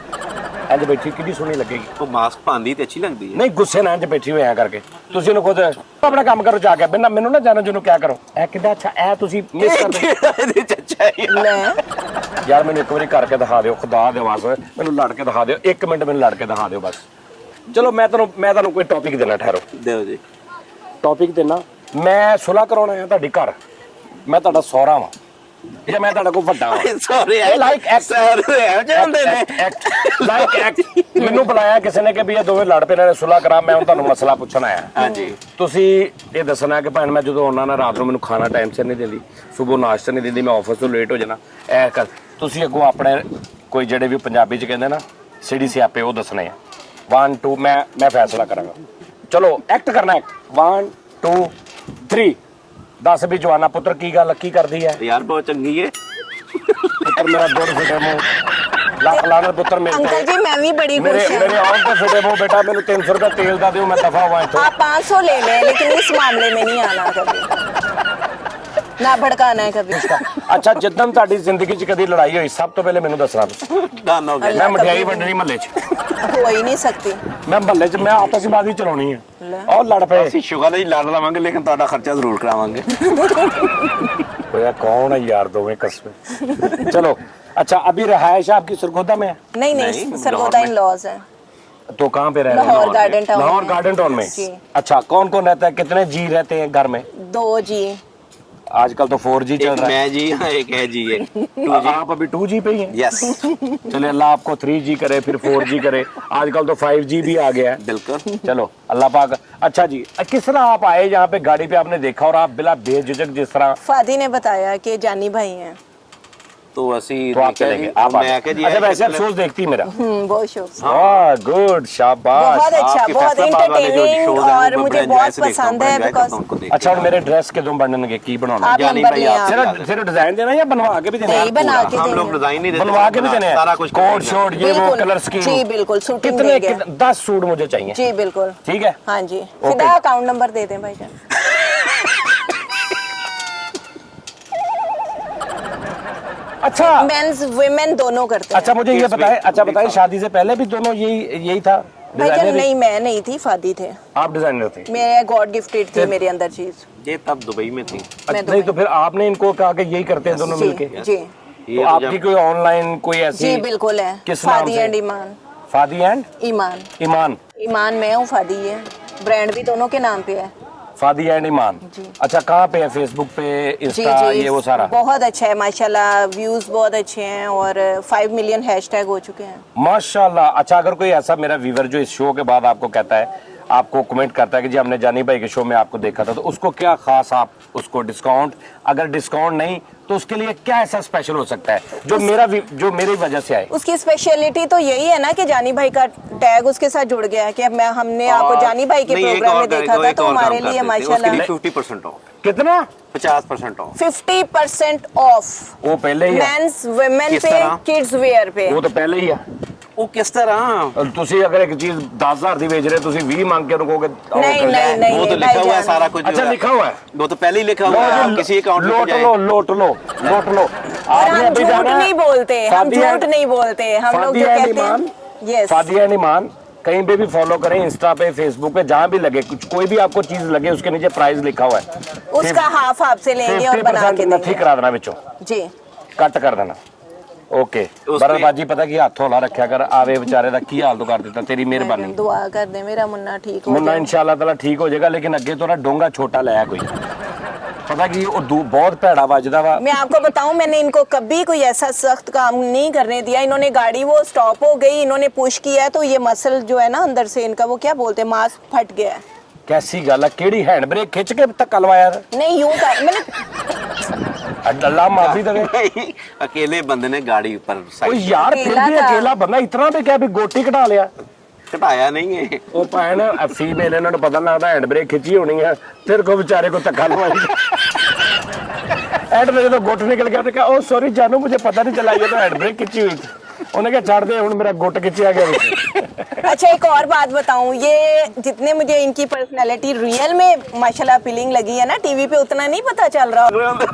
इंज बैठी कितनी सोहनी लगेगी। वो मास्क पांदी ते अच्छी लगती है। नहीं गुस्से ना इंज बैठी होए ਐ ਕਰਕੇ ਤੁਸੀਂ ਉਹਨੂੰ ਖੁਦ ਆਪਣਾ ਕੰਮ ਕਰੋ ਜਾ ਕੇ ਬਿਨਾਂ ਮੈਨੂੰ ਨਾ ਜਾਣੋ ਜਿਹਨੂੰ ਕਿਆ ਕਰੋ ਐ ਕਿੱਦਾਂ ਅੱਛਾ ਐ ਤੁਸੀਂ ਮਿਸ ਕਰਦੇ ਇਹਦੇ ਚ ਅੱਛਾ ਹੈ ਯਾਰ। ਲੈ ਯਾਰ ਮੈਨੂੰ ਇੱਕ ਵਾਰੀ ਕਰਕੇ ਦਿਖਾ ਦਿਓ, ਖੁਦਾ ਦੇ ਵਾਸਤੇ ਮੈਨੂੰ ਲੜ ਕੇ ਦਿਖਾ ਦਿਓ, 1 ਮਿੰਟ ਮੈਨੂੰ ਲੜ ਕੇ ਦਿਖਾ ਦਿਓ ਬਸ। ਚਲੋ ਮੈਂ ਤੁਹਾਨੂੰ ਕੋਈ ਟੌਪਿਕ ਦੇਣਾ, ਠਹਿਰੋ। ਦਿਓ ਜੀ। ਟੌਪਿਕ ਦੇਣਾ, ਮੈਂ ਸੁਲ੍ਹਾ ਕਰਾਉਣਾ ਹੈ ਤੁਹਾਡੀ ਘਰ, ਮੈਂ ਤੁਹਾਡਾ ਸਹੁਰਾ ਵਾਂ ਜਾਂ ਮੈਂ ਤੁਹਾਡਾ ਕੋਈ ਵੱਡਾ ਵਾਂ। ਸੌਰੀ ਇਹ ਲਾਈਕ ਸਰ ਹੈ ਜਾਂਦੇ ਨੇ। ਲਾਈਕ ਐਕਟ ਮੈਨੂੰ ਬੁਲਾਇਆ ਕਿਸੇ ਨੇ ਕਿ ਵੀ ਇਹ ਦੋਵੇਂ ਲੜ ਪਏ ਨੇ, ਸੁਲ੍ਹਾ ਕਰਾ, ਮੈਂ ਹੁਣ ਤੁਹਾਨੂੰ ਮਸਲਾ ਪੁੱਛਣ ਆਇਆ। ਹਾਂਜੀ। ਤੁਸੀਂ ਇਹ ਦੱਸਣਾ ਕਿ ਭੈਣ ਮੈਂ ਜਦੋਂ ਆਉਣਾ ਨਾ ਰਾਤ ਨੂੰ ਮੈਨੂੰ ਖਾਣਾ ਟਾਈਮ ਸਿਰ ਨਹੀਂ ਦਿੰਦੀ, ਸਵੇਰ ਨਾਸ਼ਤਾ ਨਹੀਂ ਦਿੰਦੀ, ਮੈਂ ਆਫਿਸ ਤੋਂ ਲੇਟ ਹੋ ਜਾਣਾ, ਇਹ ਕਰ ਤੁਸੀਂ ਅੱਗੋਂ ਆਪਣੇ ਕੋਈ ਜਿਹੜੇ ਵੀ ਪੰਜਾਬੀ ਚ ਕਹਿੰਦੇ ਨਾ ਸਿੜੀ ਸਿਆਪੇ ਉਹ ਦੱਸਣੇ ਆ। 1 2 ਮੈਂ ਫੈਸਲਾ ਕਰਾਂਗਾ। ਚਲੋ ਐਕਟ ਕਰਨਾ ਹੈ। 1 2 3 ਦੱਸ ਵੀ ਜਵਾਨਾ ਪੁੱਤਰ ਕੀ ਗੱਲ ਕੀ ਕਰਦੀ ਹੈ? ਯਾਰ ਬਹੁਤ ਚੰਗੀ ਹੈ। ਪੁੱਤਰ ਮੇਰਾ ਦੁੱਧ ਫਿਟੇ ਮੂੰਹ, ਲੱਖ ਲਾਣਾ ਪੁੱਤਰ ਮੇਰੇ अंकल जी मैं भी बड़ी ਮੇਰੇ खुश ਮੇਰੇ हूँ। ਆਉਣ ਤੇ ਫਿਟੇ ਮੂੰਹ ਬੇਟਾ ਮੈਨੂੰ 300 ਰੁਪਏ ਤੇਲ ਦਾ ਦਿਓ, ਮੈਂ ਦਫਾ ਹੋਵਾਂ ਇੱਥੋਂ। आप 500 ले लें लेकिन इस मामले में नहीं आना कभी, ना भड़काना है कभी। ਅੱਛਾ ਜਿੱਦਾਂ ਤੁਹਾਡੀ ਜ਼ਿੰਦਗੀ 'ਚ ਕਦੀ ਲੜਾਈ ਹੋਈ ਸਭ ਤੋਂ ਪਹਿਲੇ ਮੈਨੂੰ ਦੱਸਣਾ ਤੁਸੀਂ। ਡਨ ਹੋ ਗਿਆ। ਮੈਂ ਮਠਿਆਈ ਵੰਡਣੀ ਮਹੱਲੇ 'ਚ, हो ही नहीं सकती। ਮੈਂ ਮਹੱਲੇ 'ਚ ਮੈਂ ਆਤਿਸ਼ਬਾਜ਼ੀ ਚਲਾਉਣੀ ਹੈ। ਲੈ। ਉਹ ਲੜ ਪਏ। ਅਸੀਂ ਸ਼ੁਗਰ ਨਹੀਂ ਲੜ ਲਵਾਂਗੇ ਲੇਕਿਨ ਤੁਹਾਡਾ ਖਰਚਾ ਜ਼ਰੂਰ ਕਰਾਵਾਂਗੇ। ਓਏ ਕੌਣ ਹੈ ਯਾਰ ਦੋਵੇਂ ਕਸਬੇ। चलो अच्छा अभी रहायश आपकी सरगोदा में है नहीं नहीं, सरगोदा इन लॉज है। तो कहाँ पे रह रहे हैं? लाहौर गार्डन टाउन लाहौर में। गार्डन टाउन में। जी। अच्छा कौन कौन रहता है, कितने जी रहते हैं घर में? 2 जी। आजकल तो 4G चल एक रहा है। मैं जी हाँ, एक है जी, एक 2G। आप अभी 2G पे ही हैं? यस चले अल्लाह आपको 3G करे फिर 4G करे, आजकल तो 5G भी आ गया है। बिल्कुल। चलो अल्लाह पाक। अच्छा जी किस तरह आप आए यहाँ पे, गाड़ी पे आपने देखा और आप बिला बेझिझक जिस तरह, फादी ने बताया कि जानी भाई हैं। तो असी तो आप चलेंगे आप मैं आके जी अच्छा वैसे अफसोस देखती मेरा। बहुत शौक। वाह गुड शाबाश। बहुत अच्छा, आपके बहुत फैसलाबाद वाले जो इंटरटेनिंग shows हैं, और वो मुझे बड़े बहुत enjoy से देखता हूँ, पसंद है बड़ा enjoy करता बिकॉज हूँ उनको देखते अच्छा और मेरे ड्रेस के तुम बनने की बनाना आप जानी नंबर भाई, लें आप आप। सिर्फ सिर्फ डिजाइन देना या बनवा के भी देना? नहीं बना के हम लोग देंगे। डिजाइन नहीं देते, बनवा के भी देने सारा कुछ कोट शोट ये वो बिल्कुल। Colour scheme. जी बिल्कुल शूटिंग कितने देंगे। 10 सूट मुझे चाहिए। जी बिल्कुल। ठीक है हाँ जी ओके। फिदा अकाउंट नंबर दे दें भाईजान। अच्छा मेंस वुमेन दोनों करते हैं। अच्छा मुझे ये बताएं, अच्छा बताएं शादी से पहले भी दोनों यही था भाईजान डिजाइनर ही? नहीं मैं नहीं थी, फादी थे। आप डिजाइनर थे? मेरे गॉड गिफ्टेड थी मेरे अंदर चीज। ये तब दुबई में थी। अच्छा, मैं नहीं तो फिर आपने इनको कहा कि यही करते हैं दोनों जी मिलके? जी तो ये तो आपकी जब कोई ऑनलाइन कोई ऐसी? जी बिल्कुल है। किस नाम फादी से? And Iman. फादी एंड ईमान ईमान। ईमान मैं हूँ, फादी है। ब्रांड भी दोनों के नाम पे है। फादी एंड ईमान। जी। अच्छा कहाँ पे है, फेसबुक पे, जी इंस्टा, जी ये वो सारा? बहुत अच्छा है माशाल्लाह, व्यूज बहुत अच्छे हैं और 5 मिलियन हैशटैग हो चुके हैं। माशाल्लाह। अच्छा अगर कोई ऐसा मेरा व्यूवर जो इस शो के बाद आपको कहता है, आपको कमेंट करता है कि जी हमने जानी भाई के शो में आपको देखा था, तो उसको क्या खास आप उसको डिस्काउंट, अगर डिस्काउंट नहीं तो उसके लिए क्या ऐसा स्पेशल हो सकता है जो मेरी वजह से आए? उसकी स्पेशलिटी तो यही है ना कि जानी भाई का टैग उसके साथ जुड़ गया है कि अब मैं हमने आपको जानी भाई के नहीं, एक प्रोग्राम और में कर- देखा था एक तो और काम हमारे कर लिए देते हैं, माशाल्लाह उसके लिए 50% ऑफ, कितना? 50% ऑफ। 50% ऑफ वो पहले ही है, मेंस वुमेन किस पे, तरह? किड्स वेयर पे। वो तो पहले ही है। वो किस तरह? ਤੁਸੀਂ अगर एक चीज 10,000 ਦੀ ਵੇਚ ਰਹੇ ਤੁਸੀਂ 20 ਮੰਗ ਕੇ ਉਹਨੂੰ ਕਹੋਗੇ नहीं नहीं नहीं वो तो नहीं, लिखा हुआ है भाईजान। सारा कुछ। अच्छा लिखा हुआ है, वो तो पहले ही लिखा हुआ है, आप किसी अकाउंट में लोट जाएं। लो लोट लो लोट लो। और आपने हम अभी झूठ जाना है, नहीं बोलते, हम फादी झूठ एंड- नहीं बोलते, हम लोग फादी जो एंड कहते ईमान, हैं यस। फादी एंड ईमान कहीं पे भी फॉलो करें, इंस्टा पे, फेसबुक पे, जहाँ भी लगे, कुछ कोई भी आपको चीज लगे उसके नीचे प्राइस लिखा हुआ है। उसका हाफ आपसे लेंगे और बना के 50% नथी देंगे। करा देना विचों, जी ਕੱਟ ਕਰ ਦੇਣਾ। ਓਕੇ ਬਰਬਾਜੀ ਪਤਾ ਕੀ ਹੱਥ ਹੌਲਾ ਰੱਖਿਆ ਕਰ, ਆਵੇ ਵਿਚਾਰੇ ਦਾ ਕੀ ਹਾਲ ਤੋਂ ਕਰ ਦਿੱਤਾ, ਤੇਰੀ ਮਿਹਰਬਾਨੀ। दुआ कर दे मेरा मुन्ना ठीक हो मुन्ना जाए। इंशाल्लाह ताला ठीक हो जाएगा, लेकिन अगे तो ना डोंगा छोटा लाया कोई, पता की वो बहुत भैड़ा वजदा वा। मैं आपको बताऊं मैंने इनको कभी कोई ऐसा सख्त काम नहीं करने दिया। इन्होंने गाड़ी वो स्टॉप हो गई, इन्होंने पुश किया है तो ये मसल जो है ना अंदर से इनका वो क्या बोलते हैं मांस फट गया है। कैसी गल है, केड़ी हैंड ब्रेक खिंच के धक्का लवाया? नहीं यूं कर मैंने अल्लाह माफी दे। नहीं, अकेले बंदे ने गाड़ी ऊपर ओ साइड यार फिर अकेला भी था। अकेला बंदा इतना भी क्या भी गोटी कटा लिया? घटाया नहीं है। ਉਹ ਭੈਣ ਫੀਮੇਲ ਇਹਨਾਂ ਨੂੰ ਪਤਾ ਲੱਗਦਾ ਹੈਂਡ ਬ੍ਰੇਕ ਖਿੱਚੀ ਹੋਣੀ ਹੈ, ਤੇਰੇ ਕੋ ਵਿਚਾਰੇ ਕੋ ਧੱਕਾ ਲਵਾਈ। ਐਡ ਮੇਰੇ ਤੋਂ ਗੁੱਟ ਨਿਕਲ ਗਿਆ, ਉਹਨੇ ਕਿਹਾ ओ सॉरी जानू मुझे पता नहीं चला, ये तो हैंड ब्रेक खिंची हुई थी। ਉਹਨੇ ਕਿਹਾ ਛੱਡ ਦੇ ਹੁਣ ਮੇਰਾ ਗੁੱਟ ਖਿੱਚਿਆ ਗਿਆ ਵਿੱਚ। अच्छा एक और बात बताऊं, ये जितने मुझे इनकी पर्सनैलिटी रियल में माशाल्लाह फीलिंग लगी है ना, टीवी पे उतना नहीं पता चल रहा,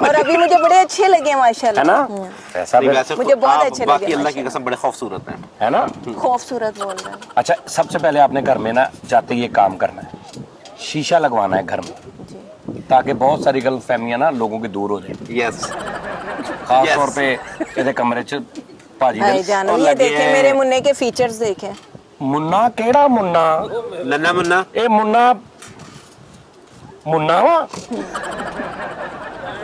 और अभी मुझे बड़े अच्छे लगे है माशाल्लाह। ना? ऐसा नहीं, फिर- वैसे मुझे बहुत आप अच्छे लगे बाकी अल्लाह की माशाल्लाह। कसम बड़े खूबसूरत हैं। है ना? खूबसूरत बोल रहे हैं अच्छा सबसे पहले आपने घर में ना जाते ये काम करना है, शीशा लगवाना है घर में, जी। ताकि बहुत सारी गलत फहमियां ना लोगों की दूर हो जाए। यस, खास Yes. तौर पे ਇਹਦੇ ਕਮਰੇ 'ਚ ਭਾਜੀ भाई ਦੇ जानो और ये लगे देखे हैं। मेरे मुन्ने के फीचर्स देखे। मुन्ना ਕਿਹੜਾ मुन्ना? नन्ना मुन्ना ਇਹ मुन्ना वा?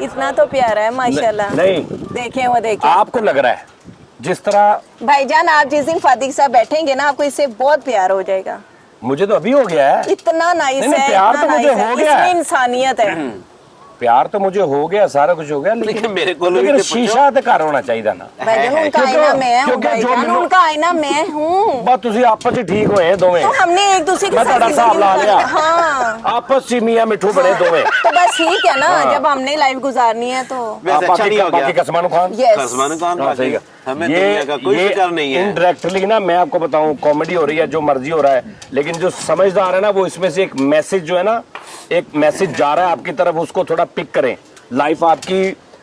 इतना तो प्यारा है माशाल्लाह। नहीं देखे वो देखे आपको लग रहा है जिस तरह भाईजान, आप जिस दिन फातिक के साथ बैठेंगे ना, आपको इससे बहुत प्यार हो जाएगा। मुझे तो अभी हो गया है। इतना नाइस नहीं, है, प्यार इतना तो मुझे नाइस है, हो गया है। इसमें इंसानियत है। प्यार तो मुझे हो गया, सारा कुछ हो गया, लेकिन मेरे को भी लेकिन तो पूछो। शीशा तो घर होना चाहिए ना। भाईजान है। उनका क्योंकि- आईना मैं हूँ, क्योंकि जो भाईजान मैंने- उनका आईना मैं हूँ। बस तुसी आपस में ठीक होए दोवें, तो हमने एक दूसरे के मैं साथ ਤੁਹਾਡਾ जिंदगी हिसाब ला गुजार- लिया। हाँ आपस में मियां मिठू बने दोवें। तो बस ठीक है ना, हाँ। जब हमने लाइफ गुजारनी है तो वैसे अच्छा नहीं हो बाकी गया। कसमान खान यस। खसमान खान हाँ, सही बाकी है। हमें दुनिया का कोई फिक्र नहीं है। इनडायरेक्टली ना मैं आपको बताऊं, कॉमेडी हो रही है, जो मर्जी हो रहा है, लेकिन जो समझदार है ना वो इसमें से एक मैसेज जो है ना, एक मैसेज जा रहा है आपकी तरफ, उसको थोड़ा पिक करें। लाइफ आपकी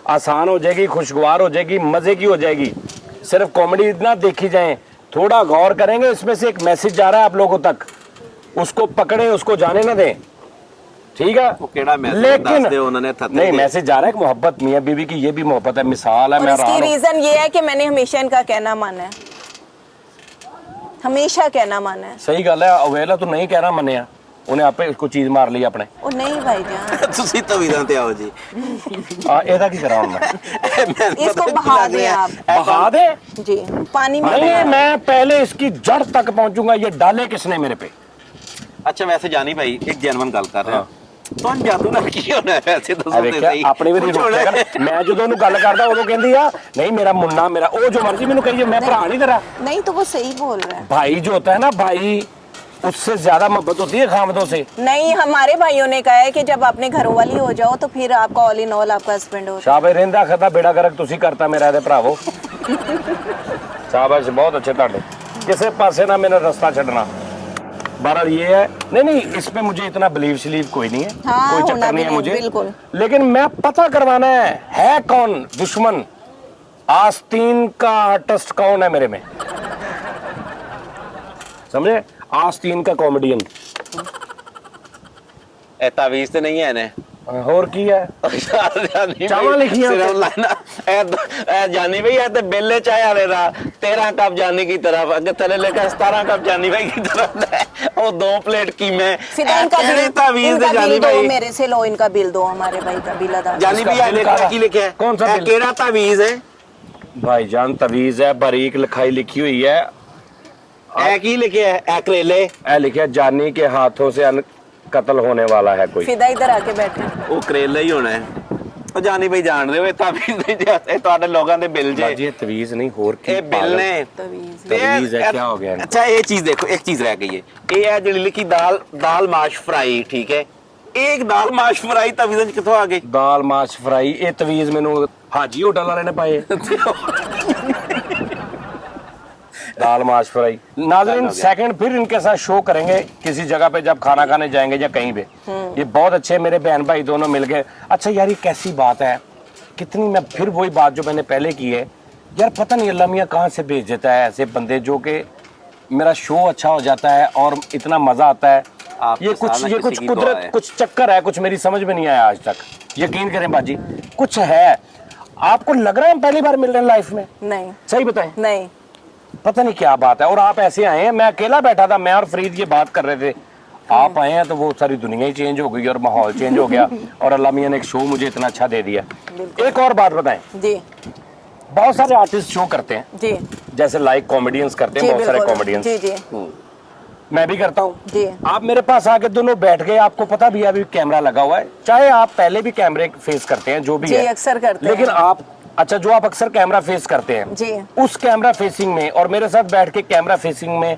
आसान हो जाएगी, खुशगवार हो जाएगी, मजे की हो जाएगी। सिर्फ कॉमेडी ना देखी जाए, थोड़ा गौर करेंगे, इसमें से एक मैसेज जा रहा है आप लोगों तक, उसको पकड़े, उसको जाने ना दें, ठीक है? वो केड़ा मैसेज लेकिन दस दे उन्होंने थते नहीं, दे। मैसेज जा रहा है कि मोहब्बत, मियां बीवी की ये भी मोहब्बत है, मिसाल है। और मैं इसकी हैरान हूं। रीजन ये है कि मैंने हमेशा इनका कहना माना है, हमेशा कहना माना है। सही गल है, अवेला तू नहीं कहना मनिया, उन्हें आपे इसको चीज मार ली अपने। ਉਹ ਨਹੀਂ भाईजान, ਤੁਸੀਂ ਤਵੀਦਾਂ ਤੇ ਆਓ ਜੀ। ਇਹਦਾ ਕੀ ਕਰਾਂ ਹੁਣ मैं? इसको बहा दें आप। बहा दे? जी पानी में नहीं, मैं पहले इसकी जड़ तक पहुंचूंगा, ये डाले किसने मेरे पे? ਅੱਛਾ ਵੈਸੇ ਜਾਨੀ ਭਾਈ ਇੱਕ ਜੈਨੂਇਨ ਗੱਲ ਕਰ ਰਿਹਾ ਤੁਹਾਨੂੰ ਜਾਦੂ ਨਾਲ ਕੀ ਹੋਣਾ ਹੈ ਵੈਸੇ ਦੱਸੋ ਆ ਤੇ ਵੇਖਿਆ ਸਹੀ ਆਪਣੇ ਵੀ ਨਹੀਂ ਰੋਕਿਆ ਕਰ। ਮੈਂ ਜਦੋਂ ਉਹਨੂੰ ਗੱਲ ਕਰਦਾ ਉਦੋਂ ਕਹਿੰਦੀ ਆ नहीं मेरा मुन्ना, मेरा ਉਹ जो मर्जी ਮੈਨੂੰ कहिए, मैं भरा नहीं तेरा। नहीं तो वो सही बोल रहा है। भाई जो होता है ना भाई, उससे ज्यादा मोहब्बत होती है खामदों से। नहीं, हमारे भाइयों ने कहा है कि जब अपने घरों वाली हो जाओ तो फिर आपका ऑल इन ऑल आपका हस्बैंड होता शाबाश, ਰਹਿੰਦਾ ਖਦਾ ਬੇੜਾ ਗਰਕ ਤੁਸੀਂ ਕਰਤਾ ਮੇਰਾ ਇਹਦੇ ਭਰਾਵੋ। शाबाश, बहुत अच्छे ਤੁਹਾਡੇ। ਕਿਸੇ ਪਾਸੇ ਨਾ मेरा रास्ता छड़ना। बहरहाल ये है, नहीं इसमें मुझे इतना बिलीव शलीव कोई नहीं है, हाँ, कोई होना चक्कर भी नहीं है नहीं, मुझे, बिल्कुल। लेकिन मैं पता करवाना है कौन दुश्मन, आस्तीन का आर्टिस्ट कौन है मेरे में, समझे? आस्तीन का कॉमेडियन ਇਹ ਤਾਵੀਜ਼ ਤੇ ਨਹੀਂ ਹੈ ਨੇ और की है? ਚਾਵਾਂ ਲਿਖੀਆਂ ਸਿਰਫ ਲਾਨਾ ਇਹ ਜਾਨੀ ਭਈ ਇਹ ਤੇ ਬੇਲੇ ਚਾਹ ਵਾਲੇ ਦਾ 13 ਕੱਪ ਜਾਨੀ की तरफ अगर तले लेकर 17 कप जानी भाई की तरफ है और 2 प्लेट कीमे फिदा इनका बिल, तावीज इनका दे जानी बिल दो, भाई मेरे से लो इनका बिल दो, हमारे भाई का बिल अदा। जानी इसका भैया बिल देखा काला। की लिखा है कौन सा ਇਹ बिल? ਕਿਹੜਾ ਤਾਵੀਜ਼ है भाईजान तवीज है, बारीक लिखाई लिखी हुई है, ਇਹ ਕੀ ਲਿਖਿਆ ਹੈ ਇਹ ਕਰੇਲੇ ऐ लिखा है, जानी के हाथों से कत्ल होने वाला है कोई। फिदा इधर आके बैठे। ਉਹ ਕਰੇਲਾ ਹੀ ਹੋਣਾ ਹੈ ਉਹ ਜਾਨੀ ਭਈ ਜਾਣਦੇ ਹੋ ਇਹ ਤਾਵੀਜ਼ ਨਹੀਂ ਜੇ ਇਹ ਤੁਹਾਡੇ ਲੋਕਾਂ ਦੇ ਬਿੱਲ ਜੇ ये तवीज नहीं, होर की ਇਹ ਬਿੱਲ ਨੇ तवीज। ਤੇ तवीज है, ਇਹ- क्या हो गया इनको? ਅੱਛਾ ਇਹ ਚੀਜ਼ ਦੇਖੋ ਇੱਕ ਚੀਜ਼ ਰਹਿ ਗਈ ਹੈ ਇਹ ਹੈ ਜਿਹੜੀ ਲਿਖੀ ਦਾਲ ਮਾਸ਼ ਫਰਾਈ ਠੀਕ ਹੈ एक दाल माश फ्राई तवीज़ च किथों आ गई दाल माश फ्राई, ये तवीज मैनू हाजी होटल वाले ने पाए। दाल माश फ्राई। नाज़रीन सेकंड फिर इनके साथ शो करेंगे किसी जगह पे जब खाना खाने जाएंगे या कहीं पे। ये बहुत अच्छे मेरे बहन भाई दोनों मिल गए। अच्छा यार ये कैसी बात है, कितनी, मैं फिर वही बात जो मैंने पहले की है यार, पता नहीं अल्लाह मियाँ कहाँ से भेज देता है ऐसे बंदे जो कि मेरा शो अच्छा हो जाता है और इतना मजा आता है। ये कुछ कुदरत, कुछ चक्कर है, कुछ मेरी समझ में नहीं आया आज तक। यकीन करें बाजी, कुछ है। आपको लग रहा है हम पहली बार मिल रहे हैं लाइफ में? नहीं सही बताएं, नहीं, पता नहीं क्या बात है। और आप ऐसे आए हैं, मैं अकेला बैठा था, मैं और फरीद ये बात कर रहे थे, आप आए हैं तो वो सारी दुनिया ही चेंज हो गई और माहौल चेंज हो गया और अल्लाह मियाँ ने एक शो मुझे इतना अच्छा दे दिया। एक और बात बताएं, जी बहुत सारे आर्टिस्ट शो करते हैं जी जैसे लाइक कॉमेडियंस करते हैं, जी बहुत सारे बिल्कुल, कॉमेडियंस, जी जी मैं भी करता हूँ जी। आप मेरे पास आके दोनों बैठ गए, आपको पता भी है अभी कैमरा लगा हुआ है, चाहे आप पहले भी कैमरे फेस करते हैं जो भी जी, है अक्सर करते हैं। लेकिन आप अच्छा जो आप अक्सर कैमरा फेस करते हैं जी। उस कैमरा फेसिंग में और मेरे साथ बैठ के कैमरा फेसिंग में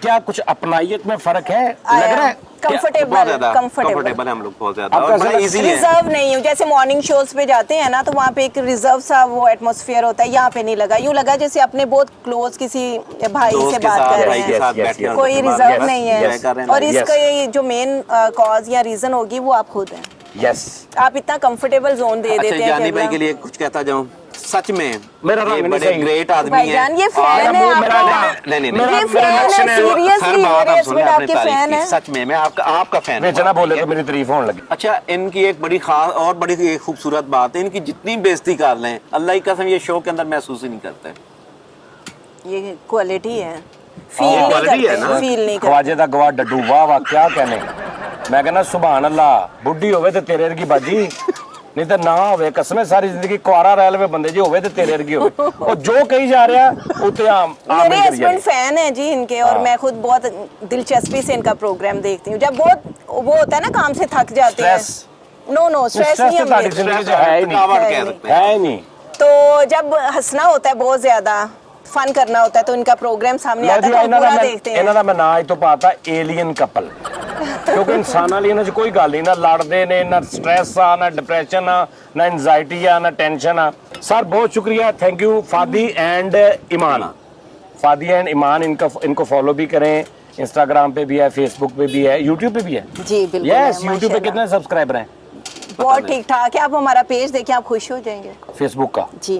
क्या कुछ अपनाइयत में फर्क है, लग रहा है बहुत कंफर्टेबल ज्यादा कंफर्टेबल कंफर्टेबल है हम लोग, बहुत ज्यादा आपका और बड़ा ऐसा इजी है। रिजर्व नहीं हूँ, जैसे मॉर्निंग शोज पे जाते हैं ना तो वहाँ पे एक रिजर्व सा वो एटमॉस्फेयर होता है, यहाँ पे नहीं लगा, यूँ लगा जैसे अपने बहुत क्लोज किसी भाई दोस्त से के बात साथ, कर रहे भाई के हैं, साथ Yes, बैठ के yes, कोई बात रिजर्व कर नहीं रहे है। हैं। और Yes. इसका ये जो मेन कॉज या रीजन होगी वो आप खुद हैं, यस आप इतना कंफर्टेबल जोन दे अच्छा देते हैं जानी कि भाई के अगला- लिए कुछ कहता जाऊं, सच में मेरा रंग ये नहीं बड़े सही। ग्रेट आदमी भाईजान, ये हैं फैन है मेरा आपका। नहीं नहीं मेरा- ये मेरा फैन है, लक्षण है। सीरियसली हर बात मेरे आप सुन हस्बैंड आपने आपके तारीफ फैन की, है। सच में मैं आपका फैन हूं। बेचना बोले ठीक तो है? मेरी तारीफ होने लगी। अच्छा, इनकी एक बड़ी खास और बड़ी एक खूबसूरत बात है, इनकी जितनी बेइज्जती कर लें अल्लाह की कसम ये शो के अंदर महसूस ही नहीं करते। ये क्वालिटी है, फील ये नहीं quality है करते, ना। फील नहीं करते। ख्वाजे दा गवा डड्डू वाह वाह क्या कहने, मैं कहना सुभान अल्लाह, बुढ़ी होवे ते तेरे वर्गी बाजी, नहीं तो ना होवे कसमें सारी जिंदगी कुआरा रह लवे बंदे जी होवे ते तेरे वर्गी होवे, और जो कही जा रहा है उते आम मेरे हस्बैंड फैन है जी इनके, और मैं खुद बहुत दिलचस्पी से इनका प्रोग्राम देखती हूँ। जब बहुत वो होता है ना काम से थक जाते हैं, स्ट्रेस नो स्ट्रेस नहीं तो है, जिंदगी से है ही थकावट नहीं, कह सकते हैं। है ही नहीं। तो जब हंसना होता है बहुत ज्यादा, फन करना होता है तो इनका प्रोग्राम सामने लो आता जी है तो हम पूरा देखते ਇਹਨਾਂ हैं। ਦਾ ਮੈਂ ਨਾਂ ਹੀ ਤੋਂ ਪਾਤਾ ਏਲੀਅਨ ਕਪਲ, ਕਿਉਂਕਿ ਇਨਸਾਨਾਂ ਲਈ ਇਹਨਾਂ 'ਚ ਕੋਈ ਗੱਲ ਨਹੀਂ, ਨਾ ਲੜਦੇ ਨੇ, ਨਾ ਸਟ੍ਰੈਸ ਆ, ਨਾ डिप्रेशन ਆ, ना एंजाइटी आ, ना टेंशन आ। सर बहुत शुक्रिया, thank you Fadi and Iman, Fadi and Iman, इनको फॉलो भी करें, इंस्टाग्राम पे भी है, फेसबुक पे भी है, यूट्यूब पे भी है। जी बिल्कुल यस, है, यूट्यूब पे माशाल्लाह। कितने सब्सक्राइबर हैं? बहुत ठीक ठाक है, आप हमारा पेज देखें आप खुश हो जाएंगे फेसबुक का जी।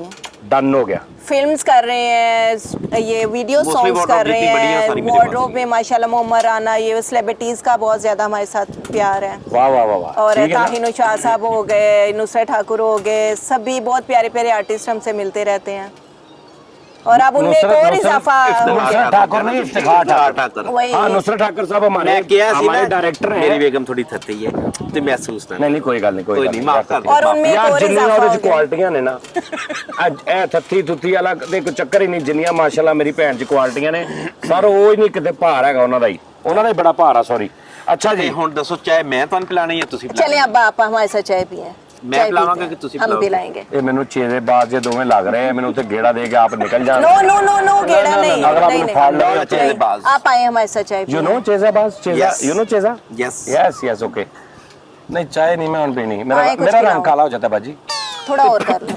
डन हो गया। फिल्म्स कर रहे हैं, ये वीडियो Mostly सॉन्ग्स wardrobe कर रहे जितनी बढ़िया हैं, सारी मेरे वार्डरोब पास में माशाल्लाह मोहम्मद राना, ये सेलिब्रिटीज का बहुत ज्यादा हमारे साथ प्यार है। वाह वाह वाह वाह, और ठीक है ना? ताहिनो शाह साहब हो गए, नुसरत ठाकुर हो गए, सभी बहुत प्यारे प्यारे आर्टिस्ट हमसे मिलते रहते हैं, और अब उनमें एक और इजाफा हो गया। नुसरत ठाकुर नहीं, इफ्तिखार ठाकुर। वही हाँ, नुसरत ठाकुर साहब हमारे मैं किया सी हमारे ना, डायरेक्टर मेरी हैं। बेगम थोड़ी थती है तो महसूस ना नहीं नहीं कोई गल नहीं, कोई नहीं, माफ कर दो। और उनमें एक यार और जिन्नियां इजाफा ਉਹਦੇ हो ਚ गया। ਕੁਆਲਟੀਆਂ ਨੇ ਨਾ, ਇਹ ਥੱਥੀ ਥੁੱਥੀ ਵਾਲਾ ਦੇ ਕੋਈ ਚੱਕਰ ਹੀ ਨਹੀਂ, ਜਿੰਨੀਆਂ ਮਾਸ਼ਾਅੱਲਾ ਮੇਰੀ ਭੈਣ ਚ ਕੁਆਲਟੀਆਂ ਨੇ ਸਰ, ਉਹ ਹੀ ਨਹੀਂ ਕਿਤੇ ਭਾਰ ਹੈਗਾ ਉਹਨਾਂ ਦਾ ਹੀ, ਉਹਨਾਂ ਦਾ ਹੀ ਬੜਾ ਭਾਰ ਆ, ਸੌਰੀ। ਅੱਛਾ ਜੀ, नहीं हुण दसो चाहे मैं ਤੁਹਾਨੂੰ पिलानी है तुसी पिलानी? चले अब आप हमारे साथ चाय पिए, मैं चाय पिलावांगा पीते हैं, कि तुसी हम पिलाओगे? पिलाएंगे। ਇਹ ਮੈਨੂੰ 6 ਦੇ ਬਾਅਦ ਜੇ ਦੋਵੇਂ ਲੱਗ ਰਹੇ ਆ, ਮੈਨੂੰ ਉੱਥੇ ਗੇੜਾ ਦੇ ਕੇ ਆਪ ਨਿਕਲ ਜਾਣ। नो नो नो नो गेड़ा नहीं, अगला नहीं, मैंने फाड़ लिया, नहीं, चेज़े नहीं। बाज। आप आए हमारे साथ चाय यू पिए। नो चेजाबाज, चेजा, Yes. यू नो चेजा? Yes. Yes yes okay. नहीं चाय नहीं मैं पीनी, मेरा आए कुछ मेरा पिलाओ। रंग काला हो जाता है बाजी। थोड़ा और कर लो।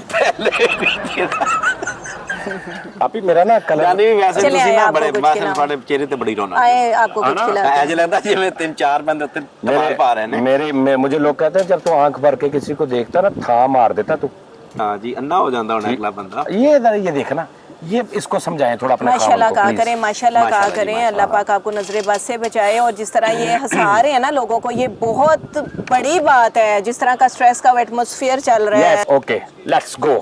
आप ही मेरा ना कलर जानी भी वैसे चले तुसी आए, ना आपको बड़े कुछ बस खिलाओ। ਤੁਹਾਡੇ ਚਿਹਰੇ ਤੇ ਬੜੀ ਰੌਣਕ आए आपको कुछ ना? खिलाते ਐਜ ਲੱਗਦਾ ਜਿਵੇਂ 3-4 ਬੰਦੇ ਉੱਤੇ ਧਮਾਲ ਪਾ ਰਹੇ ਨੇ। मुझे लोग कहते हैं जब तू आंख भर के किसी को देखता ना था मार देता तू। हाँ जी, अन्ना हो जाता होना अगला बंदा। ये देखना, ये इसको समझाएं थोड़ा अपने माशाल्लाह खामन को, कहा please। करें, माशाल्लाह कहा माशाल्लाह जी, करें, अल्लाह पाक आपको नजरे बद से बचाए, और जिस तरह ये हंसा रहे हैं ना लोगों को, ये बहुत बड़ी बात है, जिस तरह का स्ट्रेस का एटमॉस्फेयर चल रहा है। Yes, okay, let's go।